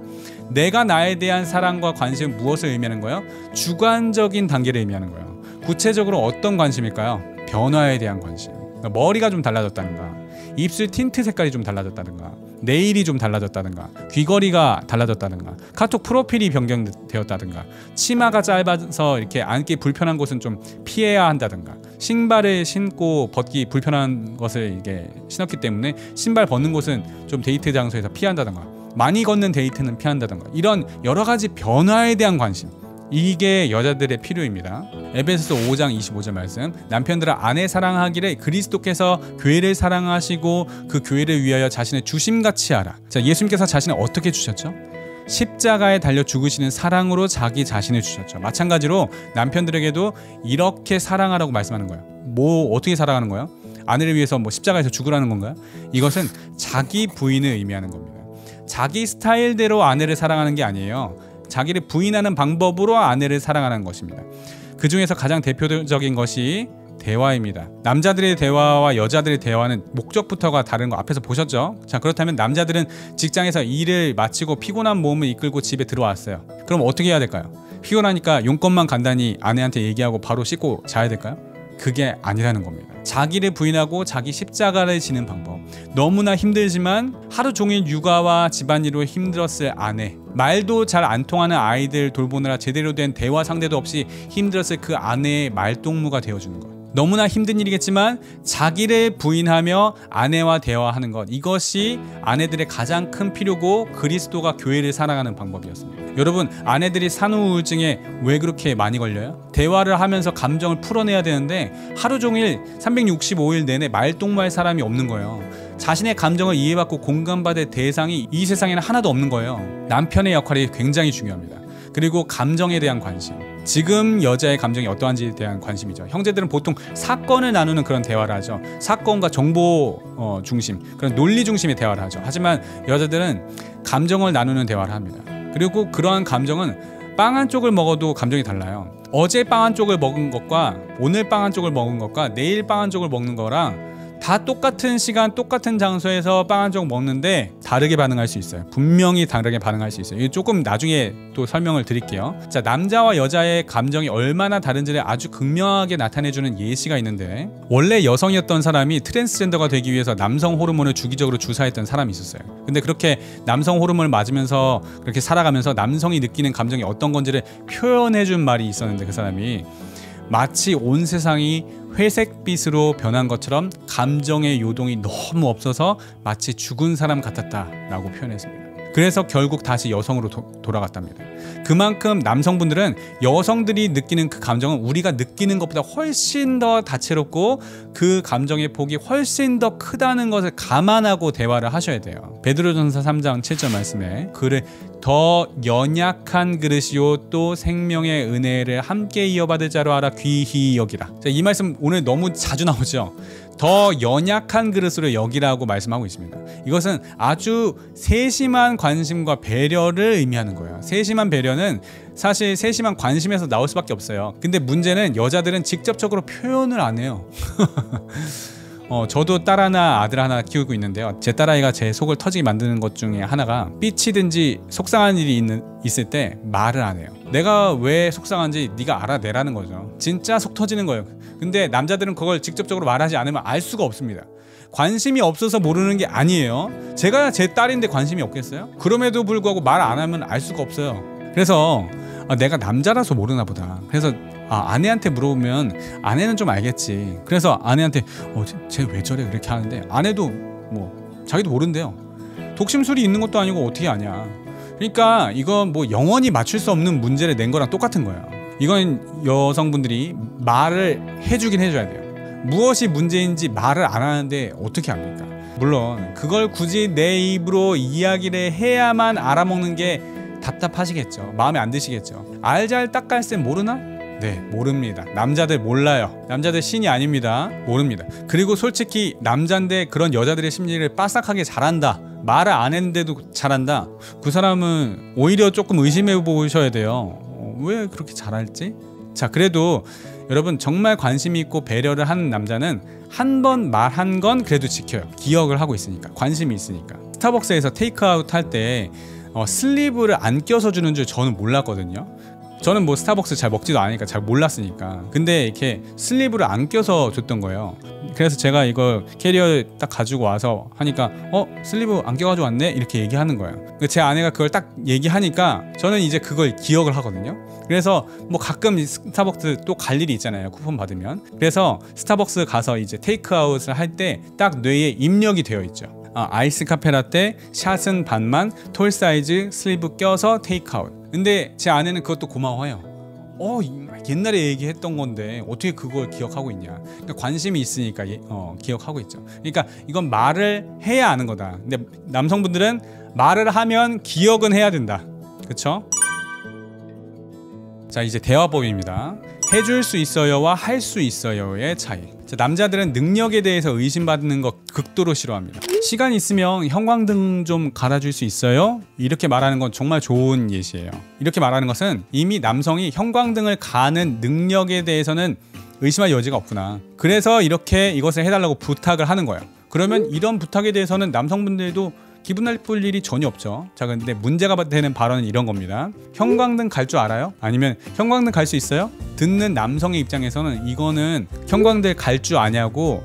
내가 나에 대한 사랑과 관심은 무엇을 의미하는 거예요? 주관적인 단계를 의미하는 거예요. 구체적으로 어떤 관심일까요? 변화에 대한 관심. 그러니까 머리가 좀 달라졌다든가, 입술 틴트 색깔이 좀 달라졌다든가, 네일이 좀 달라졌다든가, 귀걸이가 달라졌다든가, 카톡 프로필이 변경되었다든가, 치마가 짧아서 이렇게 앉기 불편한 곳은 좀 피해야 한다든가, 신발을 신고 벗기 불편한 것을 이게 신었기 때문에 신발 벗는 곳은 좀 데이트 장소에서 피한다든가, 많이 걷는 데이트는 피한다든가, 이런 여러 가지 변화에 대한 관심, 이게 여자들의 필요입니다. 에베소서 5장 25절 말씀, 남편들아 아내 사랑하기를 그리스도께서 교회를 사랑하시고 그 교회를 위하여 자신을 주심같이 하라. 자, 예수님께서 자신을 어떻게 주셨죠? 십자가에 달려 죽으시는 사랑으로 자기 자신을 주셨죠. 마찬가지로 남편들에게도 이렇게 사랑하라고 말씀하는 거예요. 뭐 어떻게 사랑하는 거예요? 아내를 위해서 뭐 십자가에서 죽으라는 건가요? 이것은 자기 부인을 의미하는 겁니다. 자기 스타일대로 아내를 사랑하는 게 아니에요. 자기를 부인하는 방법으로 아내를 사랑하는 것입니다. 그 중에서 가장 대표적인 것이 대화입니다. 남자들의 대화와 여자들의 대화는 목적부터가 다른 거 앞에서 보셨죠? 자, 그렇다면 남자들은 직장에서 일을 마치고 피곤한 몸을 이끌고 집에 들어왔어요. 그럼 어떻게 해야 될까요? 피곤하니까 용건만 간단히 아내한테 얘기하고 바로 씻고 자야 될까요? 그게 아니라는 겁니다. 자기를 부인하고 자기 십자가를 지는 방법. 너무나 힘들지만 하루 종일 육아와 집안일로 힘들었을 아내, 말도 잘 안 통하는 아이들 돌보느라 제대로 된 대화 상대도 없이 힘들었을 그 아내의 말동무가 되어주는 것. 너무나 힘든 일이겠지만 자기를 부인하며 아내와 대화하는 것, 이것이 아내들의 가장 큰 필요고 그리스도가 교회를 사랑하는 방법이었습니다. 여러분, 아내들이 산후 우울증에 왜 그렇게 많이 걸려요? 대화를 하면서 감정을 풀어내야 되는데 하루 종일 365일 내내 말동무할 사람이 없는 거예요. 자신의 감정을 이해받고 공감받을 대상이 이 세상에는 하나도 없는 거예요. 남편의 역할이 굉장히 중요합니다. 그리고 감정에 대한 관심, 지금 여자의 감정이 어떠한지에 대한 관심이죠. 형제들은 보통 사건을 나누는 그런 대화를 하죠. 사건과 정보 중심, 그런 논리 중심의 대화를 하죠. 하지만 여자들은 감정을 나누는 대화를 합니다. 그리고 그러한 감정은 빵 한 쪽을 먹어도 감정이 달라요. 어제 빵 한 쪽을 먹은 것과 오늘 빵 한 쪽을 먹은 것과 내일 빵 한 쪽을 먹는 거랑 다 똑같은 시간 똑같은 장소에서 빵 한 쪽 먹는데 다르게 반응할 수 있어요. 분명히 다르게 반응할 수 있어요. 이거 조금 나중에 또 설명을 드릴게요. 자, 남자와 여자의 감정이 얼마나 다른지를 아주 극명하게 나타내주는 예시가 있는데, 원래 여성이었던 사람이 트랜스젠더가 되기 위해서 남성 호르몬을 주기적으로 주사했던 사람이 있었어요. 근데 그렇게 남성 호르몬을 맞으면서 그렇게 살아가면서 남성이 느끼는 감정이 어떤 건지를 표현해준 말이 있었는데, 그 사람이 마치 온 세상이 회색빛으로 변한 것처럼 감정의 요동이 너무 없어서 마치 죽은 사람 같았다라고 표현했습니다. 그래서 결국 다시 여성으로 돌아갔답니다. 그만큼 남성분들은 여성들이 느끼는 그 감정은 우리가 느끼는 것보다 훨씬 더 다채롭고 그 감정의 폭이 훨씬 더 크다는 것을 감안하고 대화를 하셔야 돼요. 베드로전서 3장 7절 말씀에 그를 더 연약한 그릇이요 또 생명의 은혜를 함께 이어받을 자로 알아 귀히 여기라. 자, 이 말씀 오늘 너무 자주 나오죠. 더 연약한 그릇으로 여기라고 말씀하고 있습니다. 이것은 아주 세심한 관심과 배려를 의미하는 거예요. 세심한 배려는 사실 세심한 관심에서 나올 수밖에 없어요. 근데 문제는 여자들은 직접적으로 표현을 안 해요. 저도 딸 하나 아들 하나 키우고 있는데요. 제 딸아이가 제 속을 터지게 만드는 것 중에 하나가 삐치든지 속상한 일이 있을 때 말을 안 해요. 내가 왜 속상한지 네가 알아내라는 거죠. 진짜 속 터지는 거예요. 근데 남자들은 그걸 직접적으로 말하지 않으면 알 수가 없습니다. 관심이 없어서 모르는 게 아니에요. 제가 제 딸인데 관심이 없겠어요? 그럼에도 불구하고 말 안 하면 알 수가 없어요. 그래서 내가 남자라서 모르나 보다. 그래서 아내한테 물어보면 아내는 좀 알겠지. 그래서 아내한테 쟤 왜 저래 그렇게 하는데 아내도 뭐 자기도 모른대요. 독심술이 있는 것도 아니고 어떻게 아냐. 그러니까 이건 뭐 영원히 맞출 수 없는 문제를 낸 거랑 똑같은 거예요. 이건 여성분들이 말을 해주긴 해줘야 돼요. 무엇이 문제인지 말을 안 하는데 어떻게 합니까? 물론 그걸 굳이 내 입으로 이야기를 해야만 알아먹는 게 답답하시겠죠. 마음에 안 드시겠죠. 알잘 딱갈센 모르나? 네, 모릅니다. 남자들 몰라요. 남자들 신이 아닙니다. 모릅니다. 그리고 솔직히 남잔데 그런 여자들의 심리를 빠삭하게 잘한다, 말을 안 했는데도 잘한다, 그 사람은 오히려 조금 의심해 보셔야 돼요. 왜 그렇게 잘할지? 자, 그래도 여러분 정말 관심이 있고 배려를 하는 남자는 한 번 말한 건 그래도 지켜요. 기억을 하고 있으니까, 관심이 있으니까. 스타벅스에서 테이크아웃 할 때 슬리브를 안 껴서 주는 줄 저는 몰랐거든요. 저는 뭐 스타벅스 잘 먹지도 않으니까 잘 몰랐으니까. 근데 이렇게 슬리브를 안 껴서 줬던 거예요. 그래서 제가 이거 캐리어에 딱 가지고 와서 하니까 슬리브 안 껴가지고 왔네? 이렇게 얘기하는 거예요. 제 아내가 그걸 딱 얘기하니까 저는 이제 그걸 기억을 하거든요. 그래서 뭐 가끔 스타벅스 또 갈 일이 있잖아요, 쿠폰 받으면. 그래서 스타벅스 가서 이제 테이크아웃을 할 때 딱 뇌에 입력이 되어 있죠. 아이스 카페라떼 샷은 반만 톨 사이즈 슬리브 껴서 테이크아웃. 근데 제 아내는 그것도 고마워해요. 옛날에 얘기했던 건데 어떻게 그걸 기억하고 있냐. 그러니까 관심이 있으니까 기억하고 있죠. 그러니까 이건 말을 해야 아는 거다. 근데 남성분들은 말을 하면 기억은 해야 된다. 그쵸? 자, 이제 대화법입니다. 해줄 수 있어요와 할 수 있어요의 차이. 자, 남자들은 능력에 대해서 의심받는 거 극도로 싫어합니다. 시간 있으면 형광등 좀 갈아줄 수 있어요? 이렇게 말하는 건 정말 좋은 예시예요. 이렇게 말하는 것은 이미 남성이 형광등을 가는 능력에 대해서는 의심할 여지가 없구나. 그래서 이렇게 이것을 해달라고 부탁을 하는 거예요. 그러면 이런 부탁에 대해서는 남성분들도 기분 나쁠 일이 전혀 없죠. 자, 근데 문제가 되는 발언은 이런 겁니다. 형광등 갈 줄 알아요? 아니면 형광등 갈 수 있어요? 듣는 남성의 입장에서는 이거는 형광등 갈 줄 아냐고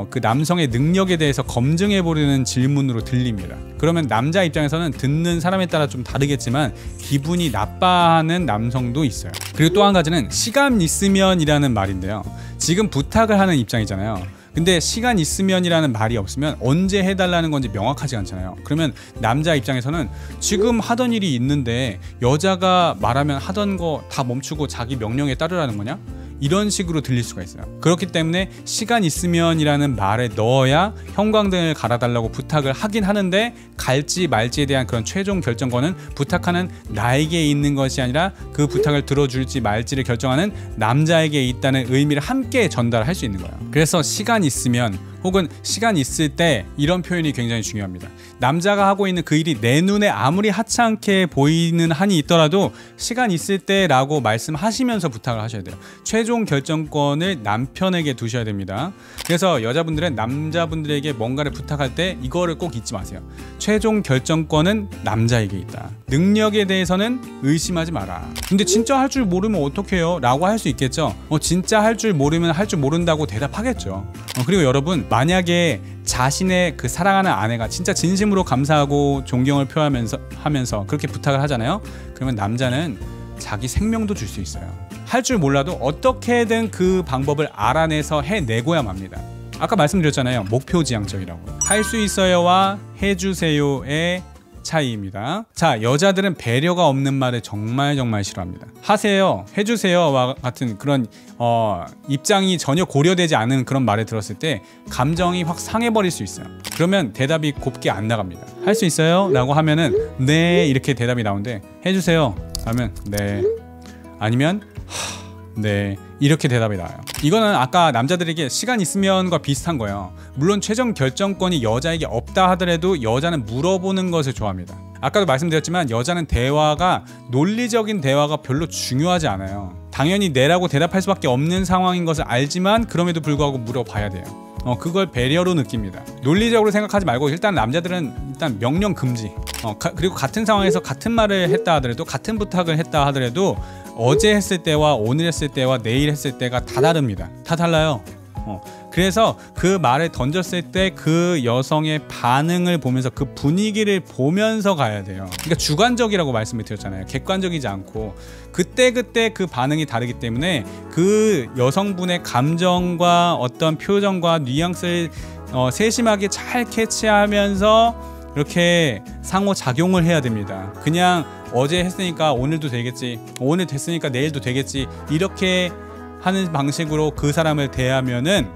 그 남성의 능력에 대해서 검증해보려는 질문으로 들립니다. 그러면 남자 입장에서는 듣는 사람에 따라 좀 다르겠지만 기분이 나빠하는 남성도 있어요. 그리고 또 한 가지는 시간 있으면 이라는 말인데요. 지금 부탁을 하는 입장이잖아요. 근데 시간 있으면이라는 말이 없으면 언제 해달라는 건지 명확하지 않잖아요. 그러면 남자 입장에서는 지금 하던 일이 있는데 여자가 말하면 하던 거 다 멈추고 자기 명령에 따르라는 거냐? 이런 식으로 들릴 수가 있어요. 그렇기 때문에 시간 있으면이라는 말에 넣어야 형광등을 갈아달라고 부탁을 하긴 하는데 갈지 말지에 대한 그런 최종 결정권은 부탁하는 나에게 있는 것이 아니라 그 부탁을 들어줄지 말지를 결정하는 남자에게 있다는 의미를 함께 전달할 수 있는 거예요. 그래서 시간 있으면 혹은 시간 있을 때 이런 표현이 굉장히 중요합니다. 남자가 하고 있는 그 일이 내 눈에 아무리 하찮게 보이는 한이 있더라도 시간 있을 때 라고 말씀하시면서 부탁을 하셔야 돼요. 최종 결정권을 남편에게 두셔야 됩니다. 그래서 여자분들은 남자분들에게 뭔가를 부탁할 때 이거를 꼭 잊지 마세요. 최종 결정권은 남자에게 있다. 능력에 대해서는 의심하지 마라. 근데 진짜 할 줄 모르면 어떡해요? 라고 할 수 있겠죠. 진짜 할 줄 모르면 할 줄 모른다고 대답하겠죠. 그리고 여러분, 만약에 자신의 그 사랑하는 아내가 진짜 진심으로 감사하고 존경을 표하면서 그렇게 부탁을 하잖아요. 그러면 남자는 자기 생명도 줄 수 있어요. 할 줄 몰라도 어떻게든 그 방법을 알아내서 해내고야 맙니다. 아까 말씀드렸잖아요. 목표지향적이라고. 할 수 있어요와 해주세요의 차이입니다. 자, 여자들은 배려가 없는 말을 정말 싫어합니다. 하세요, 해주세요와 같은 그런 입장이 전혀 고려되지 않은 그런 말을 들었을 때 감정이 확 상해버릴 수 있어요. 그러면 대답이 곱게 안 나갑니다. 할 수 있어요? 라고 하면은 네 이렇게 대답이 나오는데 해주세요 하면 네, 아니면 네 이렇게 대답이 나와요. 이거는 아까 남자들에게 시간 있으면과 비슷한 거예요. 물론 최종 결정권이 여자에게 없다 하더라도 여자는 물어보는 것을 좋아합니다. 아까도 말씀드렸지만 여자는 대화가 논리적인 대화가 별로 중요하지 않아요. 당연히 네라고 대답할 수밖에 없는 상황인 것을 알지만 그럼에도 불구하고 물어봐야 돼요. 그걸 배려로 느낍니다. 논리적으로 생각하지 말고 일단 남자들은 일단 명령 금지. 그리고 같은 상황에서 같은 말을 했다 하더라도 같은 부탁을 했다 하더라도 어제 했을 때와 오늘 했을 때와 내일 했을 때가 다 다릅니다. 다 달라요. 그래서 그 말을 던졌을 때 그 여성의 반응을 보면서 그 분위기를 보면서 가야 돼요. 그러니까 주관적이라고 말씀을 드렸잖아요. 객관적이지 않고 그때그때 그 반응이 다르기 때문에 그 여성분의 감정과 어떤 표정과 뉘앙스를 세심하게 잘 캐치하면서 이렇게 상호작용을 해야 됩니다. 그냥 어제 했으니까 오늘도 되겠지, 오늘 됐으니까 내일도 되겠지 이렇게 하는 방식으로 그 사람을 대하면은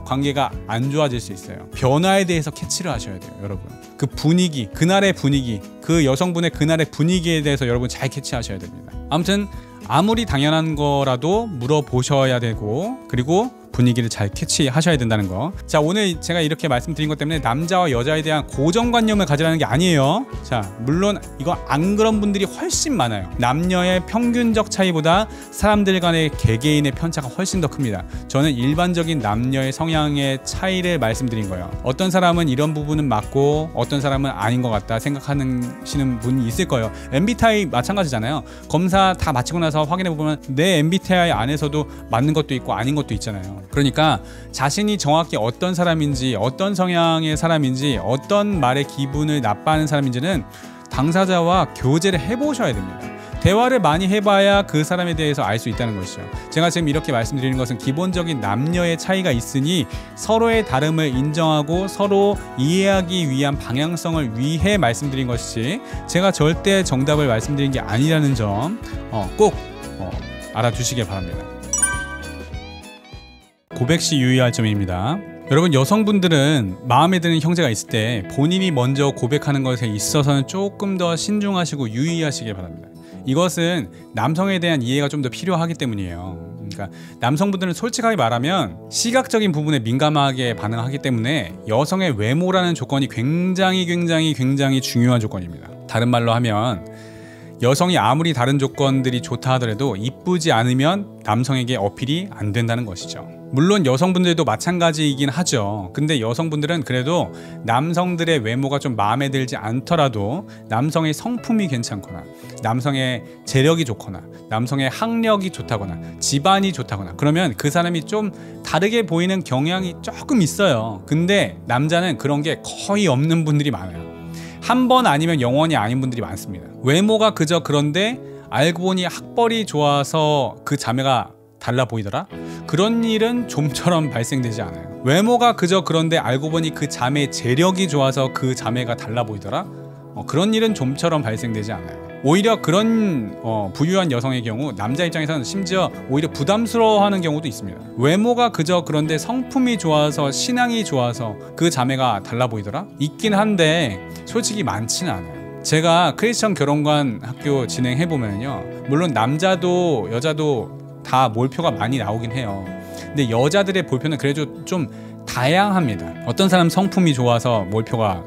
관계가 안 좋아질 수 있어요. 변화에 대해서 캐치를 하셔야 돼요, 여러분. 그 분위기, 그날의 분위기, 그 여성분의 그날의 분위기에 대해서 여러분 잘 캐치하셔야 됩니다. 아무튼 아무리 당연한 거라도 물어보셔야 되고 그리고 분위기를 잘 캐치하셔야 된다는 거. 자, 오늘 제가 이렇게 말씀드린 것 때문에 남자와 여자에 대한 고정관념을 가지라는 게 아니에요. 자, 물론 이거 안 그런 분들이 훨씬 많아요. 남녀의 평균적 차이보다 사람들 간의 개개인의 편차가 훨씬 더 큽니다. 저는 일반적인 남녀의 성향의 차이를 말씀드린 거예요. 어떤 사람은 이런 부분은 맞고 어떤 사람은 아닌 것 같다 생각하시는 분이 있을 거예요. MBTI 마찬가지잖아요. 검사 다 마치고 나서 확인해보면 내 MBTI 안에서도 맞는 것도 있고 아닌 것도 있잖아요. 그러니까 자신이 정확히 어떤 사람인지, 어떤 성향의 사람인지, 어떤 말에 기분을 나빠하는 사람인지는 당사자와 교제를 해보셔야 됩니다. 대화를 많이 해봐야 그 사람에 대해서 알 수 있다는 것이죠. 제가 지금 이렇게 말씀드리는 것은 기본적인 남녀의 차이가 있으니 서로의 다름을 인정하고 서로 이해하기 위한 방향성을 위해 말씀드린 것이지 제가 절대 정답을 말씀드린 게 아니라는 점 꼭 알아주시길 바랍니다. 고백 시 유의할 점입니다. 여러분, 여성분들은 마음에 드는 형제가 있을 때 본인이 먼저 고백하는 것에 있어서는 조금 더 신중하시고 유의하시길 바랍니다. 이것은 남성에 대한 이해가 좀 더 필요하기 때문이에요. 그러니까 남성분들은 솔직하게 말하면 시각적인 부분에 민감하게 반응하기 때문에 여성의 외모라는 조건이 굉장히 중요한 조건입니다. 다른 말로 하면 여성이 아무리 다른 조건들이 좋다 하더라도 이쁘지 않으면 남성에게 어필이 안 된다는 것이죠. 물론 여성분들도 마찬가지이긴 하죠. 근데 여성분들은 그래도 남성들의 외모가 좀 마음에 들지 않더라도 남성의 성품이 괜찮거나 남성의 재력이 좋거나 남성의 학력이 좋다거나 집안이 좋다거나 그러면 그 사람이 좀 다르게 보이는 경향이 조금 있어요. 근데 남자는 그런 게 거의 없는 분들이 많아요. 한 번 아니면 영원히 아닌 분들이 많습니다. 외모가 그저 그런데 알고 보니 학벌이 좋아서 그 자매가 달라 보이더라? 그런 일은 좀처럼 발생되지 않아요. 외모가 그저 그런데 알고 보니 그 자매의 재력이 좋아서 그 자매가 달라 보이더라? 그런 일은 좀처럼 발생되지 않아요. 오히려 그런 부유한 여성의 경우 남자 입장에서는 심지어 오히려 부담스러워하는 경우도 있습니다. 외모가 그저 그런데 성품이 좋아서 신앙이 좋아서 그 자매가 달라 보이더라? 있긴 한데 솔직히 많지는 않아요. 제가 크리스천 결혼관 학교 진행해보면요, 물론 남자도 여자도 다 몰표가 많이 나오긴 해요. 근데 여자들의 몰표는 그래도 좀 다양합니다. 어떤 사람 성품이 좋아서 몰표가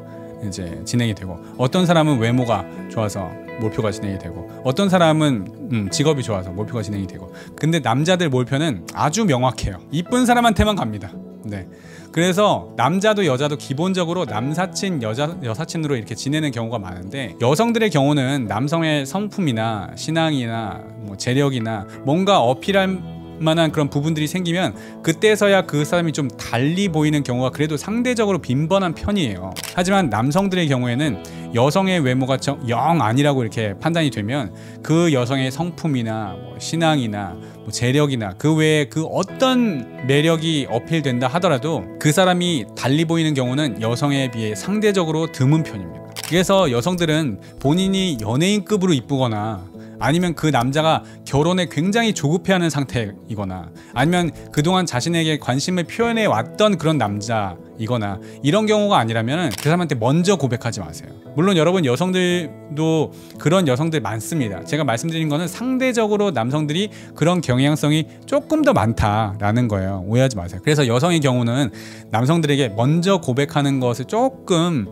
이제 진행이 되고, 어떤 사람은 외모가 좋아서 몰표가 진행이 되고, 어떤 사람은 직업이 좋아서 몰표가 진행이 되고. 근데 남자들 몰표는 아주 명확해요. 이쁜 사람한테만 갑니다. 네. 그래서 남자도 여자도 기본적으로 남사친 여사친으로 이렇게 지내는 경우가 많은데, 여성들의 경우는 남성의 성품이나 신앙이나 뭐 재력이나 뭔가 어필할 만한 그런 부분들이 생기면 그때서야 그 사람이 좀 달리 보이는 경우가 그래도 상대적으로 빈번한 편이에요. 하지만 남성들의 경우에는 여성의 외모가 영 아니라고 이렇게 판단이 되면 그 여성의 성품이나 뭐 신앙이나 뭐 재력이나 그 외에 그 어떤 매력이 어필된다 하더라도 그 사람이 달리 보이는 경우는 여성에 비해 상대적으로 드문 편입니다. 그래서 여성들은 본인이 연예인급으로 이쁘거나 아니면 그 남자가 결혼에 굉장히 조급해하는 상태이거나 아니면 그동안 자신에게 관심을 표현해 왔던 그런 남자이거나 이런 경우가 아니라면 그 사람한테 먼저 고백하지 마세요. 물론 여러분 여성들도 그런 여성들 많습니다. 제가 말씀드린 거는 상대적으로 남성들이 그런 경향성이 조금 더 많다라는 거예요. 오해하지 마세요. 그래서 여성의 경우는 남성들에게 먼저 고백하는 것을 조금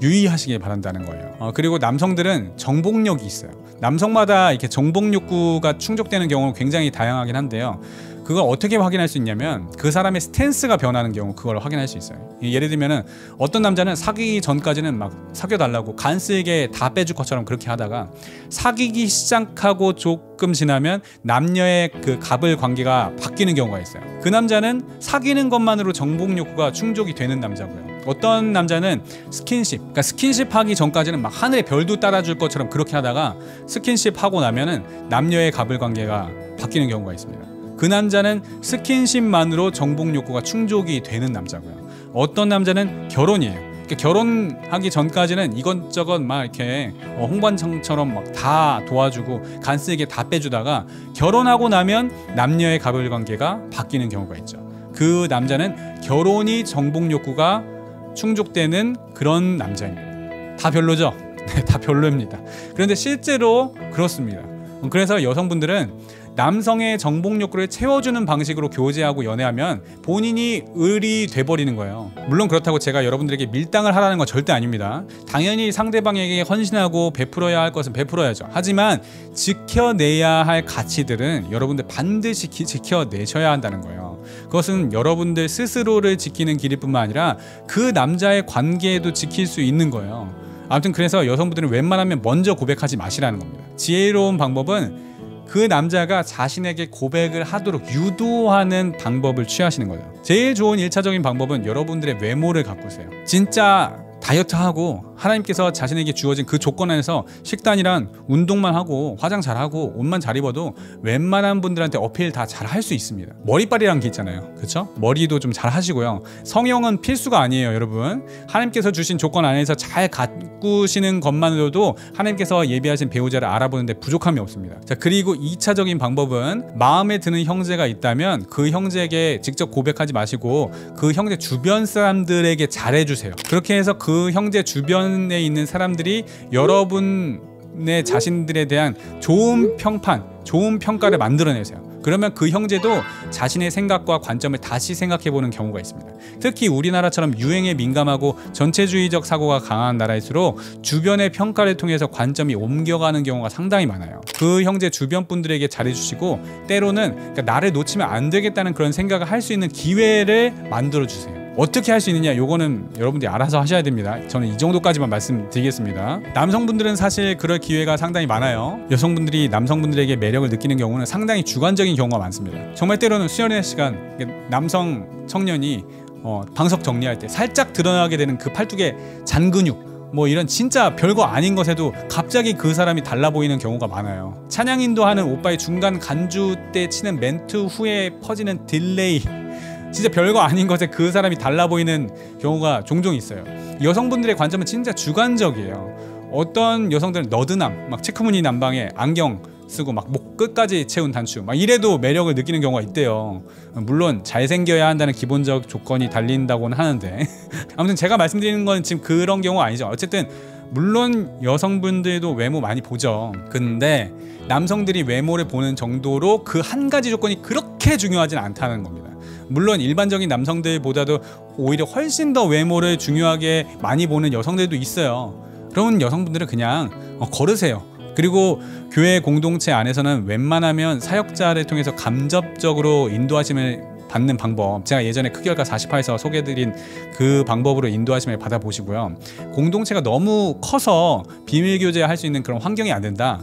유의하시길 바란다는 거예요. 그리고 남성들은 정복력이 있어요. 남성마다 이렇게 정복 욕구가 충족되는 경우는 굉장히 다양하긴 한데요. 그걸 어떻게 확인할 수 있냐면 그 사람의 스탠스가 변하는 경우 그걸 확인할 수 있어요. 예를 들면은 어떤 남자는 사귀기 전까지는 막 사귀어달라고 간쓸게 다 빼줄 것처럼 그렇게 하다가 사귀기 시작하고 조금 지나면 남녀의 그 갑을 관계가 바뀌는 경우가 있어요. 그 남자는 사귀는 것만으로 정복 욕구가 충족이 되는 남자고요. 어떤 남자는 스킨십, 그러니까 스킨십 하기 전까지는 막 하늘의 별도 따라줄 것처럼 그렇게 하다가 스킨십 하고 나면은 남녀의 갑을 관계가 바뀌는 경우가 있습니다. 그 남자는 스킨십만으로 정복 욕구가 충족이 되는 남자고요. 어떤 남자는 결혼이에요. 그러니까 결혼하기 전까지는 이것저것 막 이렇게 홍반장처럼 막 다 도와주고 간쓰게 다 빼주다가 결혼하고 나면 남녀의 갑을 관계가 바뀌는 경우가 있죠. 그 남자는 결혼이 정복 욕구가 충족되는 그런 남자입니다. 다 별로죠? 네, 다 별로입니다. 그런데 실제로 그렇습니다. 그래서 여성분들은 남성의 정복 욕구를 채워주는 방식으로 교제하고 연애하면 본인이 을이 돼버리는 거예요. 물론 그렇다고 제가 여러분들에게 밀당을 하라는 건 절대 아닙니다. 당연히 상대방에게 헌신하고 베풀어야 할 것은 베풀어야죠. 하지만 지켜내야 할 가치들은 여러분들 반드시 지켜내셔야 한다는 거예요. 그것은 여러분들 스스로를 지키는 길일 뿐만 아니라 그 남자의 관계에도 지킬 수 있는 거예요. 아무튼 그래서 여성분들은 웬만하면 먼저 고백하지 마시라는 겁니다. 지혜로운 방법은 그 남자가 자신에게 고백을 하도록 유도하는 방법을 취하시는 거죠. 제일 좋은 1차적인 방법은 여러분들의 외모를 가꾸세요. 진짜 다이어트하고 하나님께서 자신에게 주어진 그 조건 안에서 식단이란 운동만 하고 화장 잘하고 옷만 잘 입어도 웬만한 분들한테 어필 다 잘 할 수 있습니다. 머리빨이란 게 있잖아요. 그렇죠? 머리도 좀 잘 하시고요. 성형은 필수가 아니에요, 여러분. 하나님께서 주신 조건 안에서 잘 가꾸시는 것만으로도 하나님께서 예비하신 배우자를 알아보는데 부족함이 없습니다. 자, 그리고 2차적인 방법은 마음에 드는 형제가 있다면 그 형제에게 직접 고백하지 마시고 그 형제 주변 사람들에게 잘해주세요. 그렇게 해서 그 형제 주변에 있는 사람들이 여러분의 자신들에 대한 좋은 평판, 좋은 평가를 만들어내세요. 그러면 그 형제도 자신의 생각과 관점을 다시 생각해보는 경우가 있습니다. 특히 우리나라처럼 유행에 민감하고 전체주의적 사고가 강한 나라일수록 주변의 평가를 통해서 관점이 옮겨가는 경우가 상당히 많아요. 그 형제 주변 분들에게 잘해주시고 때로는 그러니까 나를 놓치면 안 되겠다는 그런 생각을 할 수 있는 기회를 만들어주세요. 어떻게 할 수 있느냐, 요거는 여러분들이 알아서 하셔야 됩니다. 저는 이 정도까지만 말씀드리겠습니다. 남성분들은 사실 그럴 기회가 상당히 많아요. 여성분들이 남성분들에게 매력을 느끼는 경우는 상당히 주관적인 경우가 많습니다. 정말 때로는 수련의 시간, 남성 청년이 방석 정리할 때 살짝 드러나게 되는 그 팔뚝의 잔근육, 뭐 이런 진짜 별거 아닌 것에도 갑자기 그 사람이 달라 보이는 경우가 많아요. 찬양 인도하는 오빠의 중간 간주 때 치는 멘트 후에 퍼지는 딜레이, 진짜 별거 아닌 것에 그 사람이 달라 보이는 경우가 종종 있어요. 여성분들의 관점은 진짜 주관적이에요. 어떤 여성들은 너드남, 막 체크무늬 남방에 안경 쓰고 막 목 끝까지 채운 단추 막 이래도 매력을 느끼는 경우가 있대요. 물론 잘생겨야 한다는 기본적 조건이 달린다고는 하는데 아무튼 제가 말씀드리는 건 지금 그런 경우가 아니죠. 어쨌든 물론 여성분들도 외모 많이 보죠. 근데 남성들이 외모를 보는 정도로 그 한 가지 조건이 그렇게 중요하진 않다는 겁니다. 물론 일반적인 남성들보다도 오히려 훨씬 더 외모를 중요하게 많이 보는 여성들도 있어요. 그런 여성분들은 그냥 걸으세요. 그리고 교회 공동체 안에서는 웬만하면 사역자를 통해서 감접적으로 인도하심을 받는 방법, 제가 예전에 크결과 48에서 소개해드린 그 방법으로 인도하심을 받아보시고요. 공동체가 너무 커서 비밀교제 할 수 있는 그런 환경이 안 된다.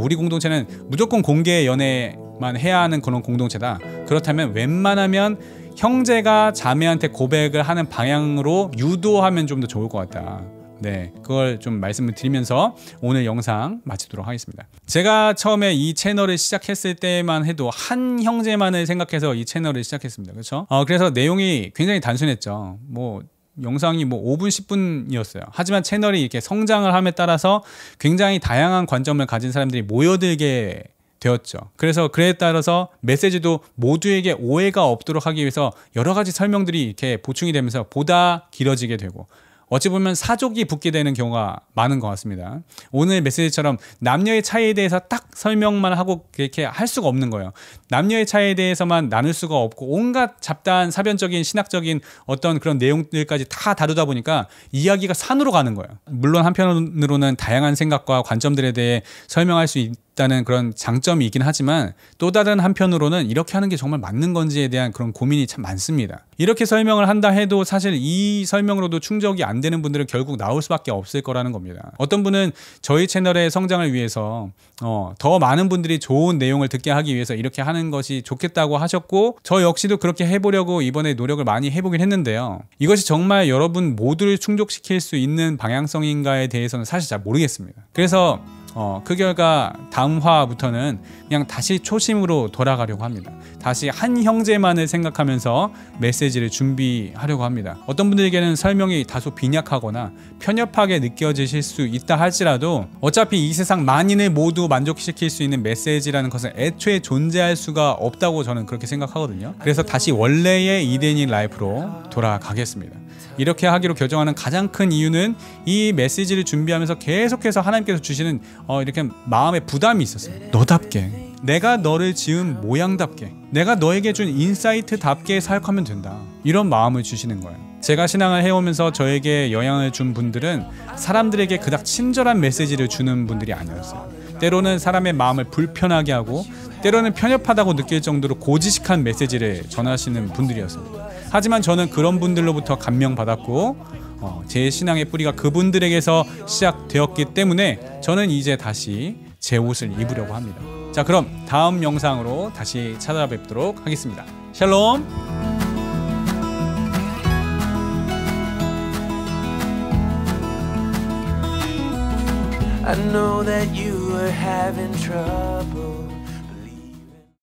우리 공동체는 무조건 공개 연애만 해야 하는 그런 공동체다. 그렇다면 웬만하면 형제가 자매한테 고백을 하는 방향으로 유도하면 좀 더 좋을 것 같다. 네, 그걸 좀 말씀을 드리면서 오늘 영상 마치도록 하겠습니다. 제가 처음에 이 채널을 시작했을 때만 해도 한 형제만을 생각해서 이 채널을 시작했습니다. 그렇죠? 그래서 내용이 굉장히 단순했죠. 뭐 영상이 뭐 5분 10분이었어요. 하지만 채널이 이렇게 성장을 함에 따라서 굉장히 다양한 관점을 가진 사람들이 모여들게 되었죠. 그래서 그에 따라서 메시지도 모두에게 오해가 없도록 하기 위해서 여러 가지 설명들이 이렇게 보충이 되면서 보다 길어지게 되고, 어찌 보면 사족이 붙게 되는 경우가 많은 것 같습니다. 오늘 메시지처럼 남녀의 차이에 대해서 딱 설명만 하고 그렇게 할 수가 없는 거예요. 남녀의 차이에 대해서만 나눌 수가 없고 온갖 잡다한 사변적인 신학적인 어떤 그런 내용들까지 다 다루다 보니까 이야기가 산으로 가는 거예요. 물론 한편으로는 다양한 생각과 관점들에 대해 설명할 수 있다는 그런 장점이 있긴 하지만 또 다른 한편으로는 이렇게 하는 게 정말 맞는 건지에 대한 그런 고민이 참 많습니다. 이렇게 설명을 한다 해도 사실 이 설명으로도 충족이 안 되는 분들은 결국 나올 수밖에 없을 거라는 겁니다. 어떤 분은 저희 채널의 성장을 위해서 더 많은 분들이 좋은 내용을 듣게 하기 위해서 이렇게 하는 것이 좋겠다고 하셨고, 저 역시도 그렇게 해보려고 이번에 노력을 많이 해보긴 했는데요. 이것이 정말 여러분 모두를 충족시킬 수 있는 방향성인가에 대해서는 사실 잘 모르겠습니다. 그래서 그 결과 다음 화부터는 그냥 다시 초심으로 돌아가려고 합니다. 다시 한 형제만을 생각하면서 메시지를 준비하려고 합니다. 어떤 분들에게는 설명이 다소 빈약하거나 편협하게 느껴지실 수 있다 할지라도 어차피 이 세상 만인을 모두 만족시킬 수 있는 메시지라는 것은 애초에 존재할 수가 없다고 저는 그렇게 생각하거든요. 그래서 다시 원래의 이데닝 라이프로 돌아가겠습니다. 이렇게 하기로 결정하는 가장 큰 이유는 이 메시지를 준비하면서 계속해서 하나님께서 주시는 이렇게 마음의 부담이 있었어요. 너답게, 내가 너를 지은 모양답게, 내가 너에게 준 인사이트답게 사역하면 된다. 이런 마음을 주시는 거예요. 제가 신앙을 해오면서 저에게 영향을 준 분들은 사람들에게 그닥 친절한 메시지를 주는 분들이 아니었어요. 때로는 사람의 마음을 불편하게 하고 때로는 편협하다고 느낄 정도로 고지식한 메시지를 전하시는 분들이었습니다. 하지만 저는 그런 분들로부터 감명받았고 제 신앙의 뿌리가 그분들에게서 시작되었기 때문에 저는 이제 다시 제 옷을 입으려고 합니다. 자, 그럼 다음 영상으로 다시 찾아뵙도록 하겠습니다. 샬롬! I know that you were having trouble.